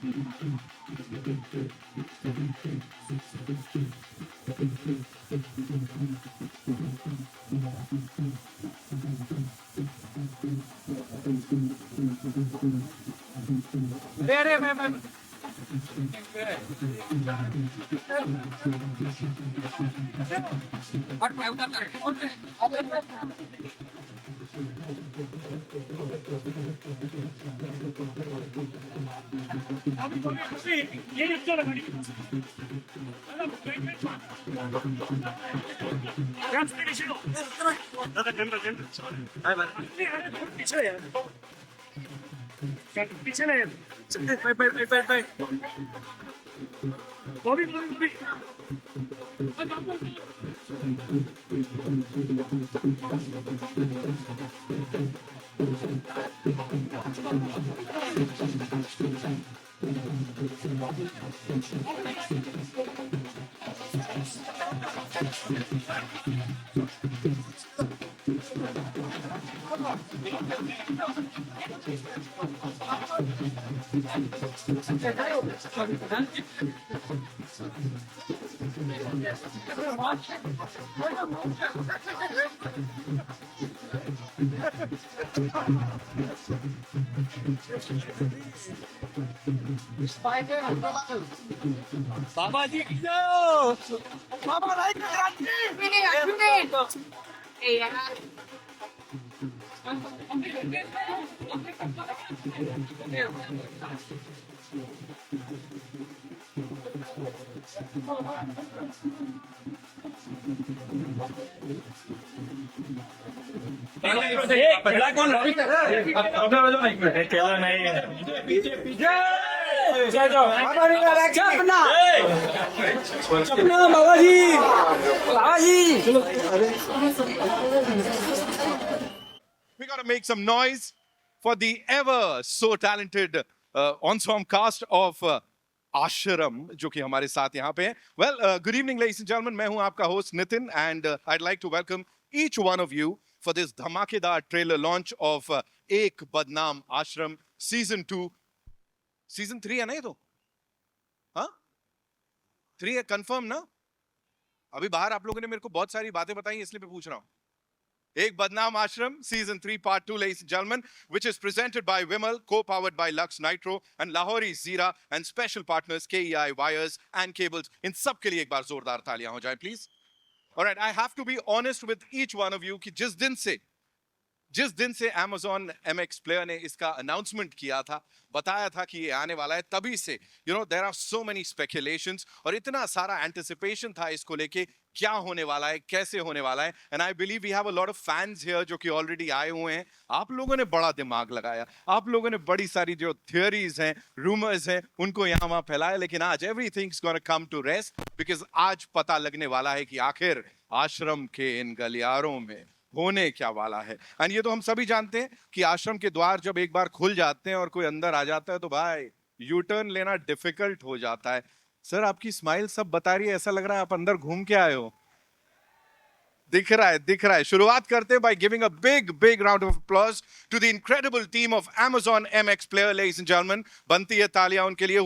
अरे मैं पीछे ले पे बॉबी बॉबी बाबा जी की जय बाबा लाइक पहला कौन बाबा जी बाबा जी We got to make some noise for the ever so talented ensemble cast of Ashram, जो कि हमारे साथ यहाँ पे हैं. Well, good evening, ladies and gentlemen. मैं हूँ आपका host Nitin, and I'd like to welcome each one of you for this धमाकेदार trailer launch of एक बदनाम आश्रम season 2, season 3 है ना ये तो? हाँ? 3 है confirm ना? अभी बाहर आप लोगों ने मेरे को बहुत सारी बातें बताई इसलिए मैं पूछ रहा हूँ. Ek Badnaam Ashram, Season 3, Part 2, ladies and gentlemen, which is presented by Vimal, co-powered by Lux Nitro and Lahori Zira and special partners KEI, Wires and Cables. In sab ke liye ek baar zordar taaliyan ho jaye, please. All right, I have to be honest with each one of you कि जिस दिन से Amazon MX Player ने इसका announcement किया था, बताया था कि ये आने वाला है, तभी से there are so many speculations और इतना सारा anticipation था इसको लेके क्या होने वाला है, कैसे होने वाला है. And I believe we have a lot of fans here जो कि already आए हुए हैं. आप लोगों ने बड़ा दिमाग लगाया, आप लोगों ने बड़ी सारी जो theories हैं, rumors हैं, उनको यहाँ वहाँ फैलाया. लेकिन आज everything's gonna come to rest because आज पता लगने वाला है कि आखिर आश्रम के इन गलियारों में होने क्या वाला है. एंड ये तो हम सभी जानते हैं कि आश्रम के द्वार जब एक बार खुल जाते हैं और कोई अंदर आ जाता है तो भाई यू टर्न लेना डिफिकल्ट हो जाता है. सर आपकी स्माइल सब बता रही है, ऐसा लग रहा है आप अंदर घूम के आए हो. दिख रहा है. शुरुआत करते हैं by giving a big round of applause to the incredible team of Amazon MX Player, ladies and gentlemen. बनती है तालियां उनके लिए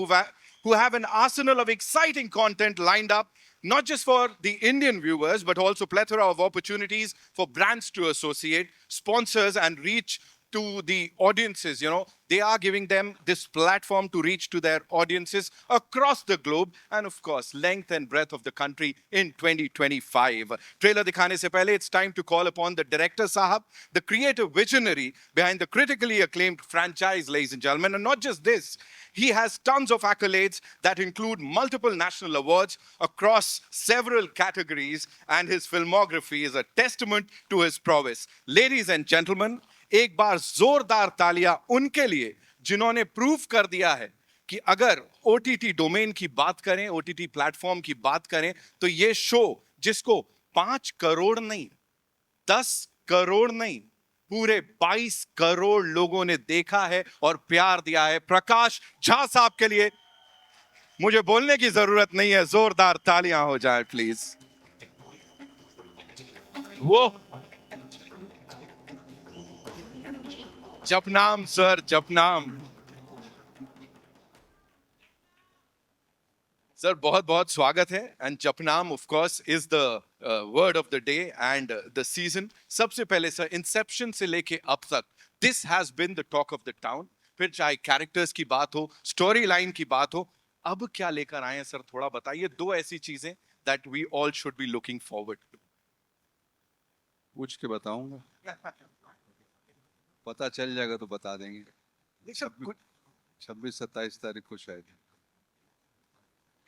who have an arsenal of exciting content lined up, not just for the Indian viewers, but also plethora of opportunities for brands to associate, sponsors, and reach to the audiences. They are giving them this platform to reach to their audiences across the globe and, of course, length and breadth of the country in 2025. Trailer dikhane se pehle, it's time to call upon the director Sahab, the creative visionary behind the critically acclaimed franchise, ladies and gentlemen. And not just this, he has tons of accolades that include multiple national awards across several categories, and his filmography is a testament to his prowess. Ladies and gentlemen, एक बार जोरदार तालियां उनके लिए जिन्होंने prove कर दिया है कि अगर ओटीटी डोमेन की बात करें, ओटीटी प्लेटफॉर्म की बात करें, तो ये शो जिसको 5 करोड़ नहीं, 10 करोड़ नहीं, पूरे 22 करोड़ लोगों ने देखा है और प्यार दिया है. प्रकाश झा साहब के लिए मुझे बोलने की जरूरत नहीं है, जोरदार तालियां हो जाए प्लीज. वो जपनाम सर, जपनाम. सर बहुत बहुत स्वागत है and Japnaam of course is the word of the day and the season. सबसे पहले सर इंसेप्शन से लेके अब तक this has been the talk of the town. फिर चाहे कैरेक्टर्स की बात हो, स्टोरी लाइन की बात हो, अब क्या लेकर आए हैं सर, थोड़ा बताइए. दो ऐसी चीजें that we all should be looking forward to. पूछ के बताऊंगा, पता चल जाएगा तो बता देंगे. 26-27 तारीख को शायद.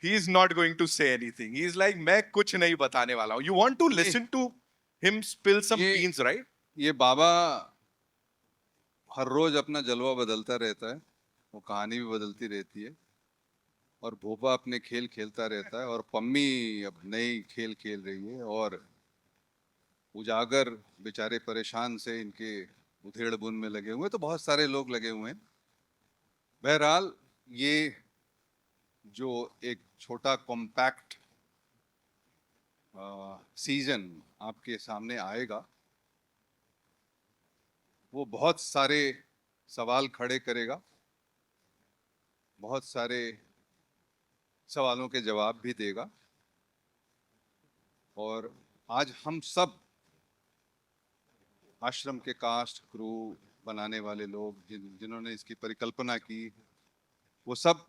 He is not going to say anything. He is like मैं कुछ नहीं बताने वाला हूँ. You want to listen to him spill some ये- beans, right? ये बाबा हर रोज अपना जलवा बदलता रहता है, वो कहानी भी बदलती रहती है, और भोपा अपने खेल खेलता रहता है, और पम्मी अब नई खेल खेल रही है, और उजागर बेचारे परेशान से इनके उधेड़ बुन में लगे हुए हैं, तो बहुत सारे लोग लगे हुए हैं. बहरहाल ये जो एक छोटा कॉम्पैक्ट सीजन आपके सामने आएगा, वो बहुत सारे सवाल खड़े करेगा, बहुत सारे सवालों के जवाब भी देगा. और आज हम सब आश्रम के कास्ट क्रू बनाने वाले लोग, जिन्होंने इसकी परिकल्पना की, वो सब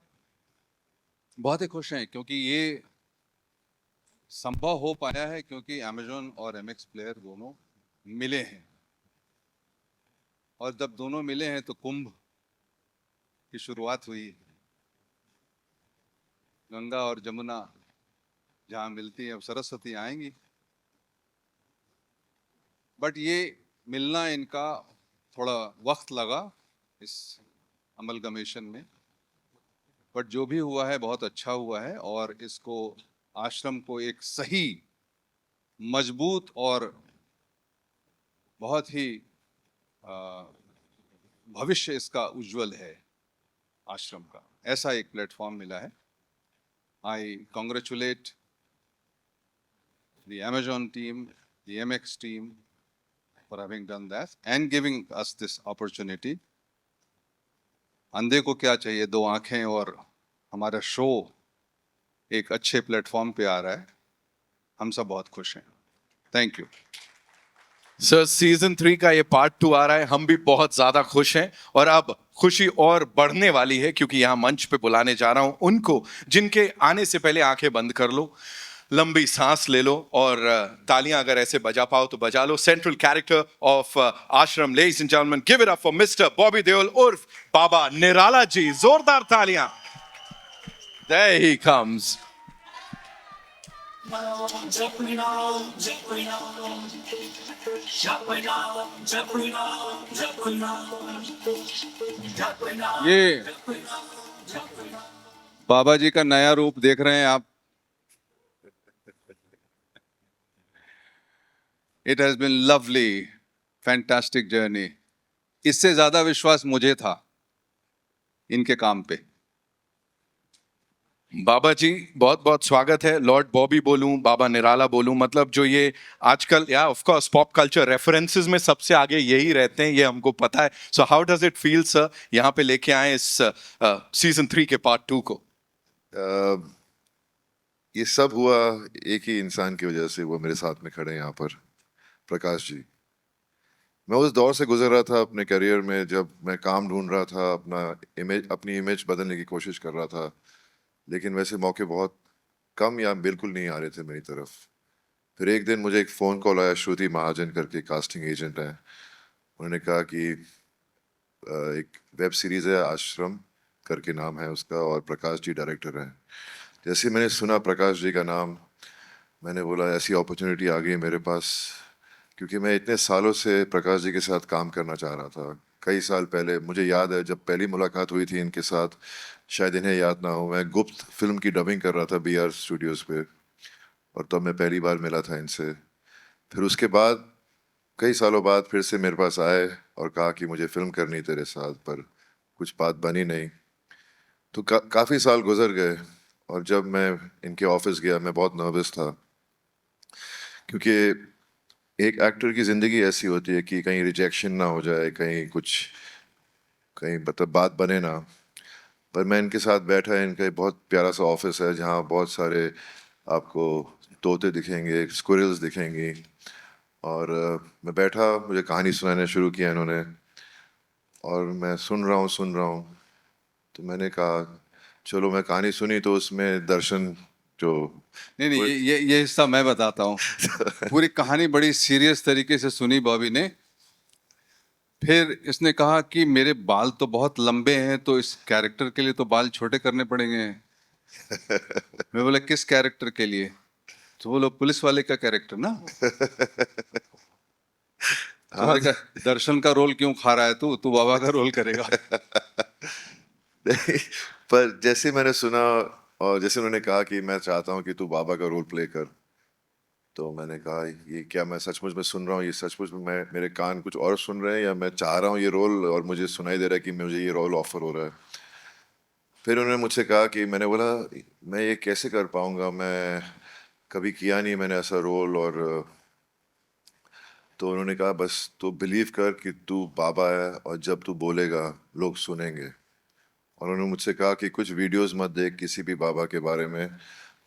बहुत ही खुश हैं, क्योंकि ये संभव हो पाया है क्योंकि अमेजोन और एमएक्स प्लेयर दोनों मिले हैं. और जब दोनों मिले हैं तो कुंभ की शुरुआत हुई. गंगा और जमुना जहाँ मिलती है, अब सरस्वती आएंगी. बट ये मिलना इनका थोड़ा वक्त लगा इस अमलगमेशन में, बट जो भी हुआ है बहुत अच्छा हुआ है, और इसको आश्रम को एक सही, मजबूत और बहुत ही भविष्य इसका उज्जवल है आश्रम का, ऐसा एक प्लेटफॉर्म मिला है. I congratulate the Amazon team, the MX team for having done that and giving us this opportunity. अंधे को क्या चाहिए, दो आंखें, और हमारा शो एक अच्छे प्लेटफॉर्म पे आ रहा है. हम सब बहुत खुश हैं. Thank you. सर सीजन 3 का ये पार्ट 2 आ रहा है, हम भी बहुत ज्यादा खुश हैं. और अब खुशी और बढ़ने वाली है क्योंकि यहाँ मंच पे बुलाने जा रहा हूं उनको जिनके आने से पहले आंखें बंद कर लो, लंबी सांस ले लो, और तालियां अगर ऐसे बजा पाओ तो बजा लो. सेंट्रल कैरेक्टर ऑफ आश्रम, ladies and gentleman, give it up for mister Bobby Deol उर्फ बाबा निराला जी. जोरदार तालियां. There he comes. ये बाबा जी का नया रूप देख रहे हैं आप. It has been lovely, fantastic journey. इससे ज्यादा विश्वास मुझे था इनके काम पे. बाबा जी बहुत बहुत स्वागत है. लॉर्ड बॉबी बोलूं, बाबा निराला बोलूं, मतलब जो ये आजकल या of course pop culture references में सबसे आगे यही रहते हैं, ये हमको पता है. So how does it feel sir, यहाँ पे लेके आए इस सीजन 3 के पार्ट 2 को? ये सब हुआ एक ही इंसान की वजह से. वो मेरे साथ में खड़े हैं यहाँ पर, प्रकाश जी. मैं उस दौर से गुजर रहा था अपने करियर में जब मैं काम ढूंढ रहा था, अपनी इमेज बदलने की कोशिश कर रहा था, लेकिन वैसे मौके बहुत कम या बिल्कुल नहीं आ रहे थे मेरी तरफ. फिर एक दिन मुझे एक फ़ोन कॉल आया, श्रुति महाजन करके कास्टिंग एजेंट है. उन्होंने कहा कि एक वेब सीरीज़ है, आश्रम करके नाम है उसका, और प्रकाश जी डायरेक्टर हैं. जैसे मैंने सुना प्रकाश जी का नाम, मैंने बोला ऐसी अपॉर्चुनिटी आ गई मेरे पास, क्योंकि मैं इतने सालों से प्रकाश जी के साथ काम करना चाह रहा था. कई साल पहले मुझे याद है जब पहली मुलाकात हुई थी इनके साथ, शायद इन्हें याद ना हो, मैं गुप्त फिल्म की डबिंग कर रहा था BR स्टूडियोज़ पे, और तब मैं पहली बार मिला था इनसे. फिर उसके बाद कई सालों बाद फिर से मेरे पास आए और कहा कि मुझे फिल्म करनी तेरे साथ, पर कुछ बात बनी नहीं. तो काफ़ी साल गुजर गए, और जब मैं इनके ऑफिस गया मैं बहुत नर्वस था, क्योंकि एक एक्टर की ज़िंदगी ऐसी होती है कि कहीं रिजेक्शन ना हो जाए, कहीं मतलब बात बने ना. पर मैं इनके साथ बैठा, इनका एक बहुत प्यारा सा ऑफिस है जहाँ बहुत सारे आपको तोते दिखेंगे, स्क्विरल्स दिखेंगी। और मैं बैठा, मुझे कहानी सुनाने शुरू किया इन्होंने, और मैं सुन रहा हूँ। तो मैंने कहा चलो, मैं कहानी सुनी तो उसमें दर्शन जो नहीं नहीं, ये हिस्सा मैं बताता हूँ। पूरी कहानी बड़ी सीरियस तरीके से सुनी बॉबी ने। फिर इसने कहा कि मेरे बाल तो बहुत लंबे हैं, तो इस कैरेक्टर के लिए तो बाल छोटे करने पड़ेंगे। मैं बोला किस कैरेक्टर के लिए? तो बोलो पुलिस वाले का कैरेक्टर ना। तो मैंने कहा दर्शन का रोल क्यों खा रहा है तू? तू बाबा का रोल करेगा। नहीं, पर जैसे मैंने सुना और जैसे उन्होंने कहा कि मैं चाहता हूँ कि तू बाबा का रोल प्ले कर, तो मैंने कहा ये क्या मैं सचमुच में सुन रहा हूँ, ये सचमुच में मैं, मेरे कान कुछ और सुन रहे हैं या मैं चाह रहा हूँ ये रोल और मुझे सुनाई दे रहा है कि मुझे ये रोल ऑफर हो रहा है। फिर उन्होंने मुझसे कहा कि, मैंने बोला मैं ये कैसे कर पाऊंगा, मैं कभी किया नहीं मैंने ऐसा रोल। और तो उन्होंने कहा बस तू बिलीव कर कि तू बाबा है और जब तू बोलेगा लोग सुनेंगे। और उन्होंने मुझसे कहा कि कुछ वीडियोस मत देख किसी भी बाबा के बारे में,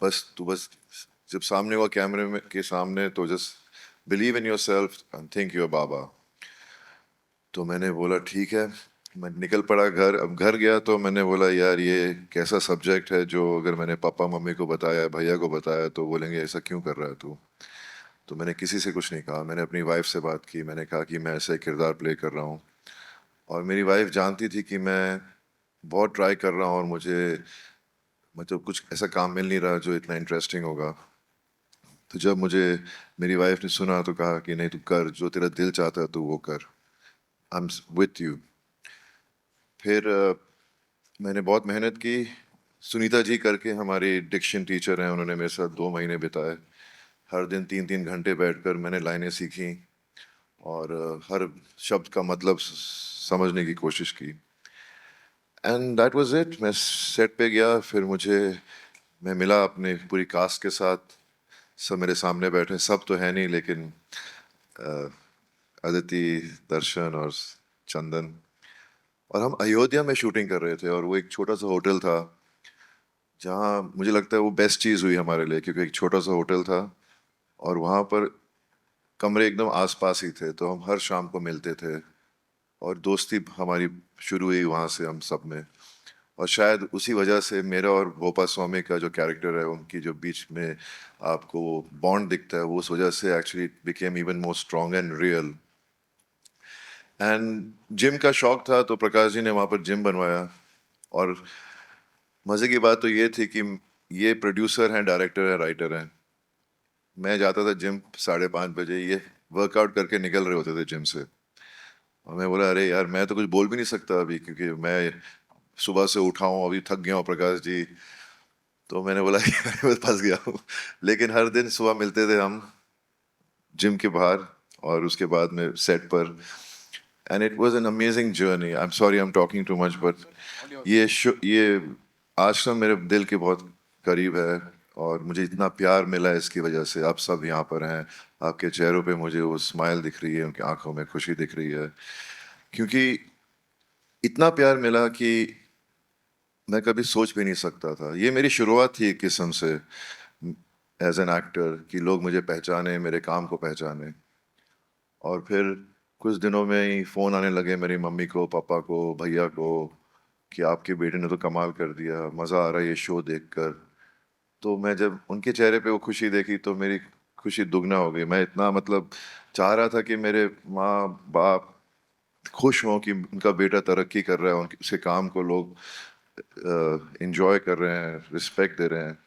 बस जब सामने हुआ कैमरे में के सामने तो just believe in yourself and think your Baba. तो मैंने बोला ठीक है, मैं निकल पड़ा घर। अब घर गया तो मैंने बोला यार ये कैसा सब्जेक्ट है जो अगर मैंने पापा मम्मी को बताया, भैया को बताया तो बोलेंगे ऐसा क्यों कर रहा है तू। तो मैंने किसी से कुछ नहीं कहा। मैंने अपनी वाइफ से बात की, मैंने कहा कि मैं ऐसा किरदार प्ले कर रहा हूँ। और मेरी वाइफ जानती थी कि मैं बहुत ट्राई कर रहा हूँ और मुझे मतलब कुछ ऐसा काम मिल नहीं रहा जो इतना इंटरेस्टिंग होगा। तो जब मुझे मेरी वाइफ ने सुना तो कहा कि नहीं तू कर, जो तेरा दिल चाहता है तू वो कर, आई एम विथ यू। फिर मैंने बहुत मेहनत की। सुनीता जी करके हमारी डिक्शन टीचर हैं, उन्होंने मेरे साथ 2 महीने बिताए। हर दिन 3-3 घंटे बैठकर मैंने लाइनें सीखी और हर शब्द का मतलब समझने की कोशिश की। And that was it. मैं सेट पे गया, फिर मैं मिला अपने पूरी कास्ट के साथ। सब मेरे सामने बैठे, सब तो है नहीं लेकिन अदिति, दर्शन और चंदन। और हम अयोध्या में शूटिंग कर रहे थे और वो एक छोटा सा होटल था जहाँ मुझे लगता है वो बेस्ट चीज़ हुई हमारे लिए, क्योंकि एक छोटा सा होटल था और वहाँ पर कमरे एकदम आसपास ही थे, तो हम हर शाम को मिलते थे और दोस्ती हमारी शुरू हुई वहाँ से हम सब में। और शायद उसी वजह से मेरा और गोपा स्वामी का जो कैरेक्टर है, उनकी जो बीच में आपको बॉन्ड दिखता है, वो उस वजह से actually became even more strong and real. And gym का शौक था तो प्रकाश जी ने वहाँ पर जिम बनवाया। और मज़े की बात तो ये थी कि ये प्रोड्यूसर हैं, डायरेक्टर हैं, राइटर हैं। मैं जाता था जिम 5:30 बजे, ये वर्कआउट करके निकल रहे होते थे जिम से। और मैं बोला अरे यार मैं तो कुछ बोल भी नहीं सकता अभी, क्योंकि मैं सुबह से उठा हूँ, अभी थक गया हूँ प्रकाश जी। तो मैंने बोला कि मैं फंस गया हूँ। लेकिन हर दिन सुबह मिलते थे हम जिम के बाहर और उसके बाद में सेट पर। And it was an amazing journey. I am sorry I am talking too much, but ये आश्रम मेरे दिल के बहुत करीब है और मुझे इतना प्यार मिला है इसकी वजह से। आप सब यहाँ पर हैं, आपके चेहरों पे मुझे वो स्माइल दिख रही है, उनकी आंखों में खुशी दिख रही है, क्योंकि इतना प्यार मिला कि मैं कभी सोच भी नहीं सकता था। ये मेरी शुरुआत थी एक किस्म से एज एन एक्टर, कि लोग मुझे पहचाने, मेरे काम को पहचाने। और फिर कुछ दिनों में ही फ़ोन आने लगे मेरी मम्मी को, पापा को, भैया को, कि आपके बेटे ने तो कमाल कर दिया, मज़ा आ रहा है ये शो देखकर। तो मैं जब उनके चेहरे पे वो खुशी देखी तो मेरी खुशी दुगना हो गई। मैं इतना मतलब चाह रहा था कि मेरे माँ बाप खुश हों कि उनका बेटा तरक्की कर रहा है, उनके उसके काम को लोग enjoy कर रहे हैं, रिस्पेक्ट दे रहे हैं।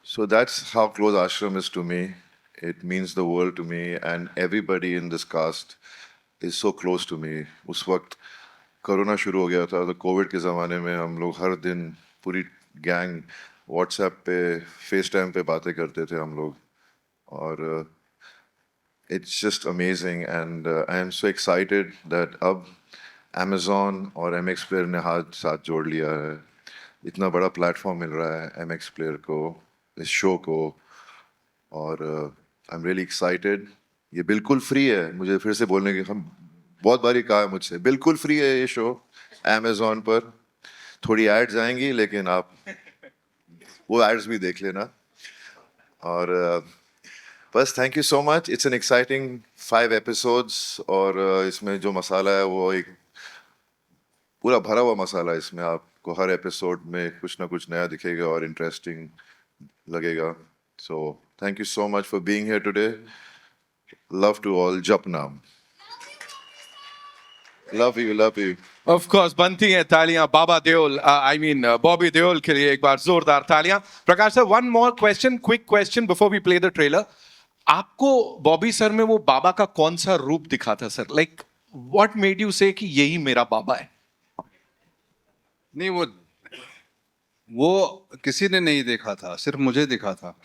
So that's how close Ashram is to me. It means the world to me, and everybody in this cast is so close to me. उस वक्त कोरोना शुरू हो गया था, तो कोविड के ज़माने में हम लोग हर दिन पूरी गैंग व्हाट्सएप पे, फेस टाइम पे बातें करते थे हम लोग। और it's just amazing, and I am so excited that अब Amazon और MX Player ने हाथ साथ जोड़ लिया है। इतना बड़ा प्लेटफॉर्म मिल रहा है MX Player को, इस शो को। और आई एम रियली एक्साइटेड। ये बिल्कुल फ्री है, मुझे फिर से बोलने की, हम बहुत बारी कहा है मुझसे, बिल्कुल फ्री है ये शो Amazon पर। थोड़ी एड्स आएंगी, लेकिन आप वो एड्स भी देख लेना। और बस thank you so much. It's an exciting 5 episodes, और इसमें जो मसाला है वो एक पूरा भरा हुआ मसाला है। इसमें आपको हर एपिसोड में कुछ ना कुछ नया दिखेगा और इंटरेस्टिंग लगेगा। So thank you so much for being here today. Love to all. जपनाम। Love you, love you. Of course बनती हैं तालियां Baba Deol, I mean Bobby Deol के लिए एक बार जोरदार तालियां। Prakash sir, one more question, quick question before we play the trailer. आपको बॉबी सर में वो बाबा का कौन सा रूप दिखा था sir? Like what made you से कि यही मेरा बाबा है? नहीं, वो किसी ने नहीं देखा था, सिर्फ मुझे दिखा था।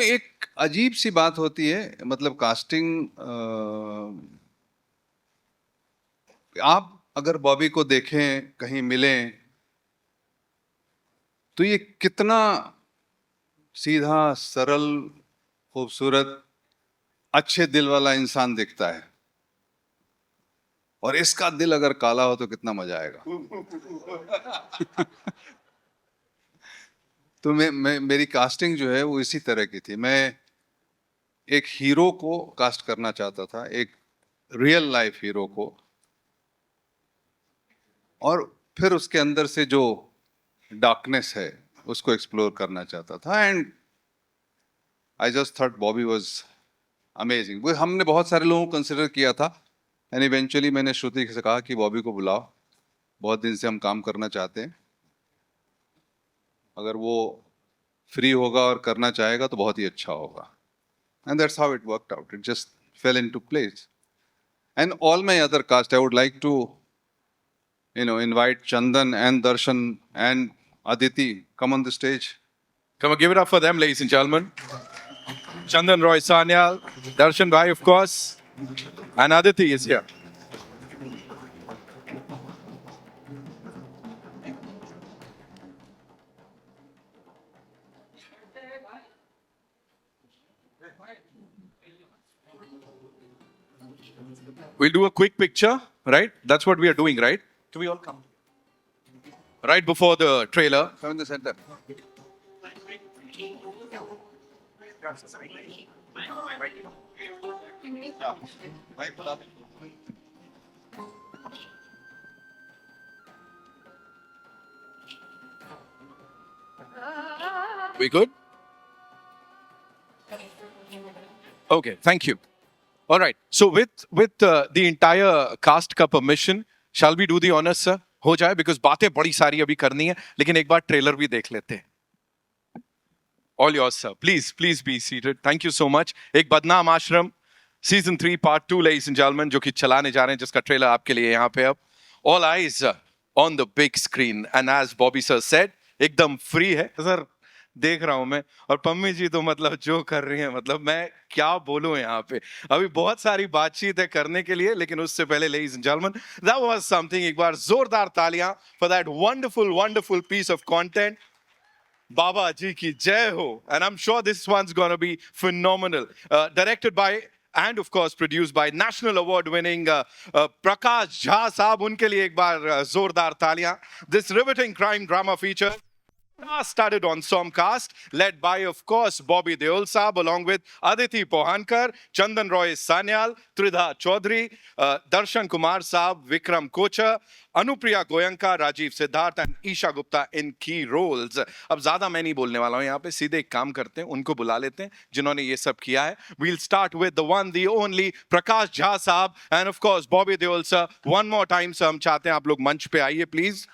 एक अजीब सी बात होती है, मतलब कास्टिंग। आप अगर बॉबी को देखें, कहीं मिलें, तो ये कितना सीधा, सरल, खूबसूरत, अच्छे दिल वाला इंसान दिखता है। और इसका दिल अगर काला हो तो कितना मजा आएगा। तो मेरी कास्टिंग जो है वो इसी तरह की थी। मैं एक हीरो को कास्ट करना चाहता था, एक रियल लाइफ हीरो को, और फिर उसके अंदर से जो डार्कनेस है उसको एक्सप्लोर करना चाहता था। And I just thought Bobby was amazing. वो हमने बहुत सारे लोगों को कंसिडर किया था, एंड इवेंचुअली मैंने श्रुति से कहा कि बॉबी को बुलाओ, बहुत दिन से हम काम करना चाहते हैं, अगर वो फ्री होगा और करना चाहेगा तो बहुत ही अच्छा होगा। And that's how it worked out, it just fell into place. And all my other cast, I would like to invite Chandan and Darshan and Aditi. Come on the stage. Come on, give it up for them, ladies and gentlemen. Chandan Roy Sanyal, Darshan Bhai, of course, and Aditi is here. We'll do a quick picture, right? That's what we are doing, right? Do we all come? Right before the trailer. Come in the center. We good? Okay, thank you. All right. So with the entire cast का permission, shall we do the honors, sir? हो जाए, because बातें बड़ी सारी अभी करनी है, लेकिन एक बार ट्रेलर भी देख लेते हैं. All yours, sir. Please be seated. Thank you so much. एक बदनाम आश्रम Season 3 Part 2, ladies and gentlemen, जो कि चलाने जा रहे हैं, जिसका ट्रेलर आपके लिए यहाँ पे अब. All eyes on the big screen. And as Bobby sir said, एकदम फ्री है. सर देख रहा हूं मैं, और पम्मी जी तो मतलब जो कर रही हैं, मतलब मैं क्या बोलूं यहाँ पे. अभी बहुत सारी बातचीत है करने के लिए, लेकिन उससे पहले ladies and gentlemen, that was something. एक बार जोरदार तालियां for that wonderful piece of content. बाबा जी की जय हो. And I'm sure this one's gonna be phenomenal. Directed by and of course produced by national award winning Prakash Jha साहब, उनके लिए एक बार जोरदार तालियां. This riveting crime drama feature started on Somcast, led by, of course, Bobby Deol Saab, along with Aditi Pohankar, Chandan Roy Sanyal, Tridha Chaudhary, Darshan Kumar Saab, Vikram Kochar, Anupriya Goyanka, Rajiv Siddharth, and Isha Gupta in key roles. अब ज़्यादा मैं नहीं बोलने वाला हूँ यहाँ पे, सीधे एक काम करते हैं, उनको बुला लेते हैं जिन्होंने ये सब किया है. We'll start with the one, the only Prakash Jha Saab, and of course Bobby Deol sir. One more time, sir, हम चाहते हैं आप लोग मंच पे आइए, please.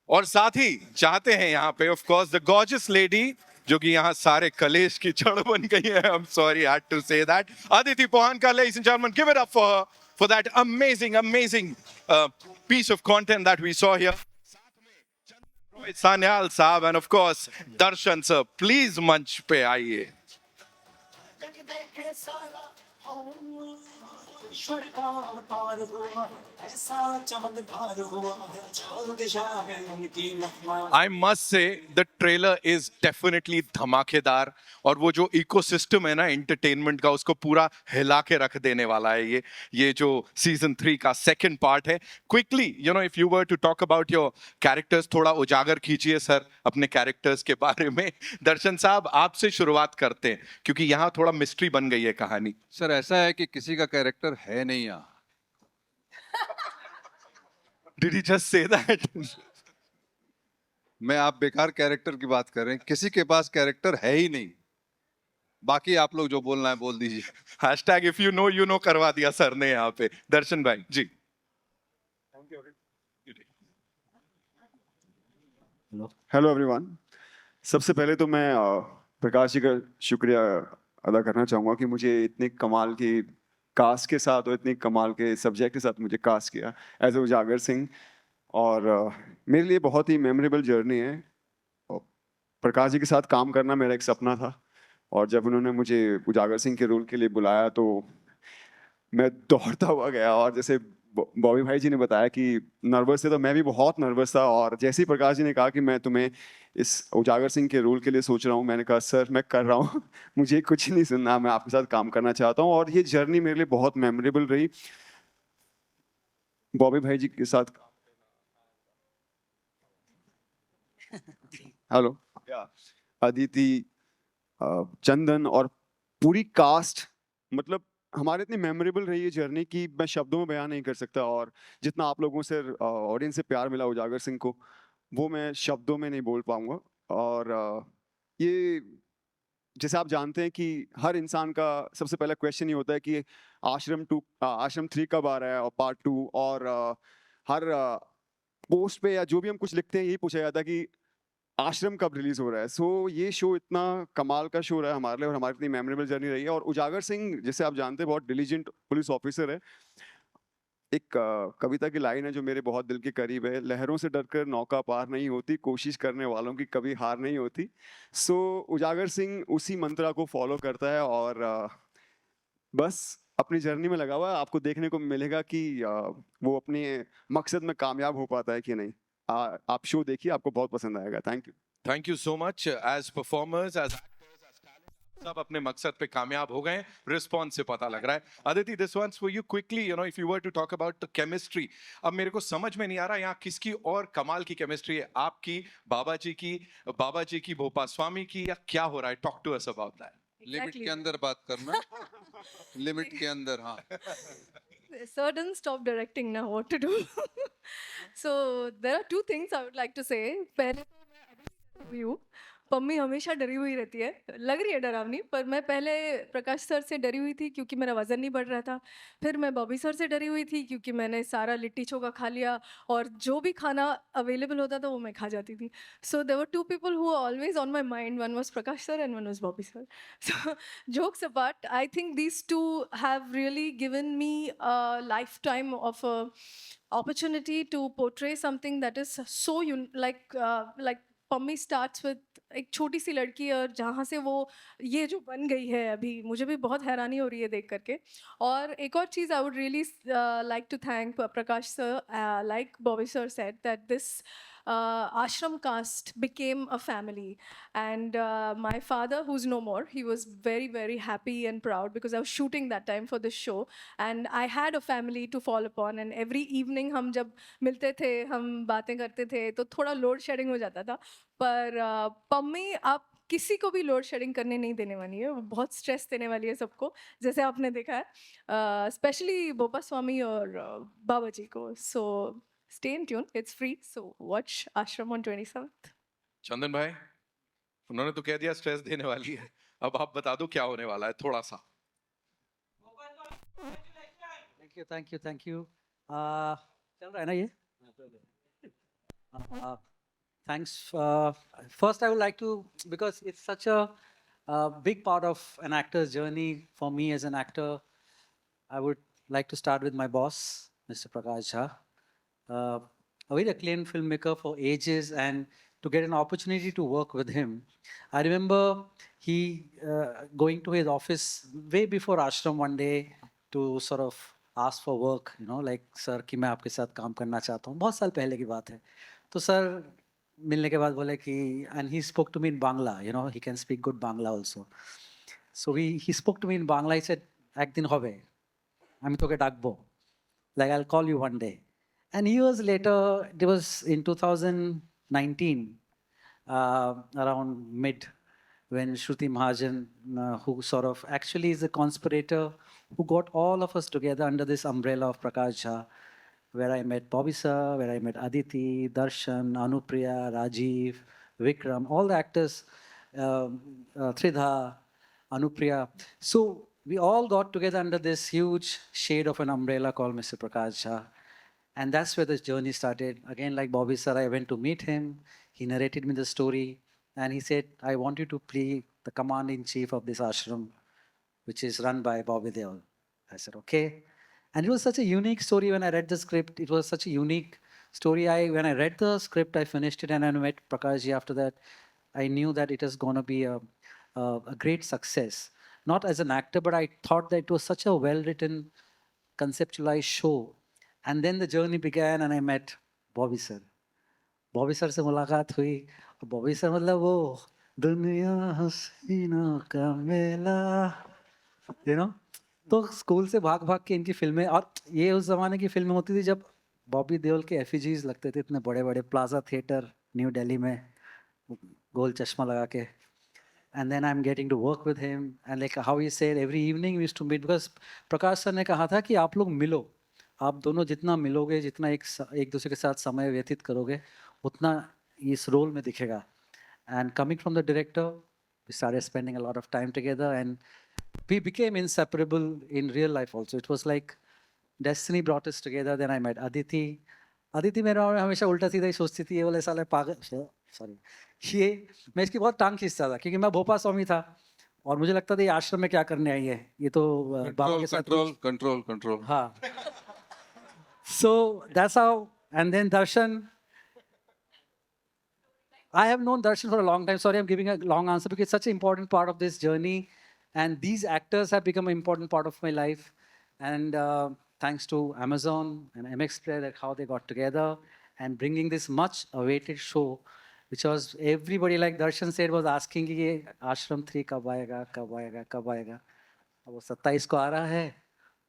और साथ ही चाहते हैं यहाँ पे of course the gorgeous lady, जो कि यहाँ सारे कलेश की जड़ बन गई है. I am sorry, I had to say that. Aditi Pohankar, ladies and gentleman, give it up for her for that amazing piece of content that we saw here. Roy Sanyal साहब and of course Darshan sir, please मंच पे आइए. ईश्वर का अवतार हुआ, ऐसा चमत्कार हुआ, जो दिशा है उनकी महिमा। I must say the trailer is definitely धमाकेदार और वो जो इकोसिस्टम है ना एंटरटेनमेंट का उसको पूरा हिला के रख देने वाला है ये जो सीजन 3 का सेकंड पार्ट है. Quickly you know if you were to talk about your characters थोड़ा उजागर कीजिए सर अपने कैरेक्टर्स के बारे में. दर्शन साहब आपसे शुरुआत करते हैं क्योंकि यहाँ थोड़ा मिस्ट्री बन गई है कहानी. सर ऐसा है कि किसी का कैरेक्टर है नहीं यहाँ. Did he just say that? मैं आप बेकार कैरेक्टर की बात कर रहे हैं, किसी के पास कैरेक्टर है ही नहीं. बाकी आप लोग जो बोलना है बोल दीजिए. हैशटैग इफ यू नो करवा दिया सर ने यहाँ पे. दर्शन भाई जी. Hello everyone. सबसे पहले तो मैं प्रकाश जी का शुक्रिया अदा करना चाहूँगा कि मुझे इतने कमाल की कास्ट के साथ और इतनी कमाल के सब्जेक्ट के साथ मुझे कास्ट किया एज ए उजागर सिंह. और मेरे लिए बहुत ही मेमोरेबल जर्नी है. और प्रकाश जी के साथ काम करना मेरा एक सपना था और जब उन्होंने मुझे उजागर सिंह के रोल के लिए बुलाया तो मैं दौड़ता हुआ गया. और जैसे बॉबी भाई जी ने बताया कि नर्वस थे तो मैं भी बहुत नर्वस था. और जैसे ही प्रकाश जी ने कहा कि मैं तुम्हें इस उजागर सिंह के रोल के लिए सोच रहा हूँ, मैंने कहा सर मैं कर रहा हूँ. मुझे कुछ नहीं सुनना, मैं आपके साथ काम करना चाहता हूँ. और ये जर्नी मेरे लिए बहुत मेमोरेबल रही. बॉबी भाई जी के साथ हेलो अदिति, चंदन और पूरी कास्ट, मतलब हमारे इतनी मेमोरेबल रही है जर्नी कि मैं शब्दों में बयान नहीं कर सकता. और जितना आप लोगों से ऑडियंस से प्यार मिला उजागर सिंह को वो मैं शब्दों में नहीं बोल पाऊंगा. और ये जैसे आप जानते हैं कि हर इंसान का सबसे पहला क्वेश्चन ये होता है कि आश्रम 3 कब आ रहा है और पार्ट 2. और हर पोस्ट पे या जो भी हम कुछ लिखते हैं यही पूछा जाता है कि आश्रम कब रिलीज हो रहा है. सो ये शो इतना कमाल का शो रहा है हमारे लिए और हमारी इतनी मेमोरेबल जर्नी रही है. और उजागर सिंह जैसे आप जानते हैं बहुत डिलीजेंट पुलिस ऑफिसर है. एक कविता की लाइन है जो मेरे बहुत दिल के करीब है, लहरों से डरकर नौका पार नहीं होती, कोशिश करने वालों की कभी हार नहीं होती. सो उजागर सिंह उसी मंत्रा को फॉलो करता है और बस अपनी जर्नी में लगा हुआ है. आपको देखने को मिलेगा कि वो अपने मकसद में कामयाब हो पाता है कि नहीं. आप शो देखिए, आपको बहुत पसंद आएगा. Thank you. Thank you so much. As performers, as actors, as talent सब अपने मकसद पे कामयाब हो गए. रिस्पॉन्स से पता लग रहा है. Aditi, this one's for you quickly. You know if you were to talk about the chemistry, अब मेरे को समझ में नहीं आ रहा यहाँ किसकी और कमाल की केमिस्ट्री है, आपकी, बाबा जी की, भोपा स्वामी की, या क्या हो रहा है? Talk to us about that. Limit के अंदर बात करना. लिमिट के अंदर. हाँ. Sir doesn't stop directing now. What to do? So there are two things I would like to say. पहले तो मैं अभी डरी हुई हूँ. पम्मी हमेशा डरी हुई रहती है, लग रही है डरावनी, पर मैं पहले प्रकाश सर से डरी हुई थी क्योंकि मेरा वजन नहीं बढ़ रहा था. फिर मैं बॉबी सर से डरी हुई थी क्योंकि मैंने सारा लिट्टी चोखा खा लिया और जो भी खाना अवेलेबल होता था वो मैं खा जाती थी. So there were two people who always on my mind. One was Prakash sir and one was Bobby sir. So jokes apart, I think these two have really given me a lifetime of a opportunity to portray something that is so like Pammi starts with एक छोटी सी लड़की और जहाँ से वो ये जो बन गई है अभी, मुझे भी बहुत हैरानी हो रही है देख करके. और एक और चीज़ I would really like to thank Prakash sir, like Bobby sir said that this ashram caste became a family. And my father, who's no more, he was very, very happy and proud because I was shooting that time for this show and I had a family to fall upon. And every evening हम जब मिलते थे, हम बातें करते थे, तो थोड़ा लोड शेडिंग हो जाता था. पर पम्मी आप किसी को भी लोड शेडिंग करने नहीं देने वाली है. वो बहुत स्ट्रेस देने वाली है सबको, जैसे आपने देखा है, स्पेशली बोपा स्वामी और बाबा जी को. सो stay in tune, it's free, so watch Ashram on 27th. चंदन भाई, उन्होंने तो कह दिया स्ट्रेस देने वाली है, अब आप बता दो क्या होने वाला है थोड़ा सा. Thank you. चल रहा है ना ये? Thanks. First, I would like to, because it's such a big part of an actor's journey for me as an actor, I would like to start with my boss, Mr. Prakash Jha. A very acclaimed filmmaker for ages, and to get an opportunity to work with him. I remember he going to his office way before Ashram one day to sort of asked for work, you know, like sir कि मैं आपके साथ काम करना चाहता हूँ. बहुत साल पहले की बात है. तो सर मिलने के बाद बोले कि and he spoke to me in Bangla, you know, he can speak good Bangla also. So he spoke to me in Bangla. He said একদিন হবে, আমি তোকে ডাকবো. Like I'll call you one day. And years later, it was in 2019, around mid, when Shruti Mahajan, who sort of actually is a conspirator, who got all of us together under this umbrella of Prakash Jha, where I met Bobby sir, where I met Aditi, Darshan, Anupriya, Rajiv, Vikram, all the actors, Tridha, Anupriya. So we all got together under this huge shade of an umbrella called Mr. Prakash Jha. And that's where this journey started. Again, like Bobby sir, I went to meet him. He narrated me the story. And he said, I want you to play the command-in-chief of this ashram, which is run by Bobby Deol. I said, okay. And it was such a unique story when I read the script. It was such a unique story. When I read the script, I finished it and I met Prakash Ji after that. I knew that it was going to be a great success. Not as an actor, but I thought that it was such a well-written, conceptualized show. And then the journey began and I met Bobby sir. Bobby sir से मुलाकात हुई. Bobby sir मतलब वो दुनिया हसीनों का मेला, you know. तो school से भाग भाग के इनकी फिल्में, और ये उस जमाने की फिल्में होती थी जब बॉबी देओल के एफिजीज लगते थे इतने बड़े बड़े प्लाजा थिएटर न्यू दिल्ली में, गोल चश्मा लगा के. And then I'm getting to work with him, and like how he said, every evening we used to meet, because Prakash sir ने कहा था कि आप लोग मिलो, आप दोनों जितना मिलोगे, जितना एक दूसरे के साथ समय व्यतीत करोगे, उतना इस रोल में दिखेगा. And coming from the director, we started spending a lot of time together, and we became inseparable in real life also. It was like destiny brought us together. Then I met Aditi. Aditi मेरा हमेशा उल्टा सीधा ही सोचती थी, ये वाले साले पागल, सॉरी, ये मैं इसकी बहुत टांग खींचता था क्योंकि मैं भोपा स्वामी था और मुझे लगता था ये आश्रम में क्या करने आई है, ये तो बाबा के साथ कंट्रोल. हाँ. So that's how. And then Darshan, I have known Darshan for a long time. Sorry, I'm giving a long answer because it's such an important part of this journey. And these actors have become an important part of my life. And thanks to Amazon and MX Player, that how they got together and bringing this much awaited show, which was everybody, like Darshan said, was asking कि ये Ashram 3 कब आएगा, कब आएगा, कब आएगा. अब वो 27 को आ रहा है,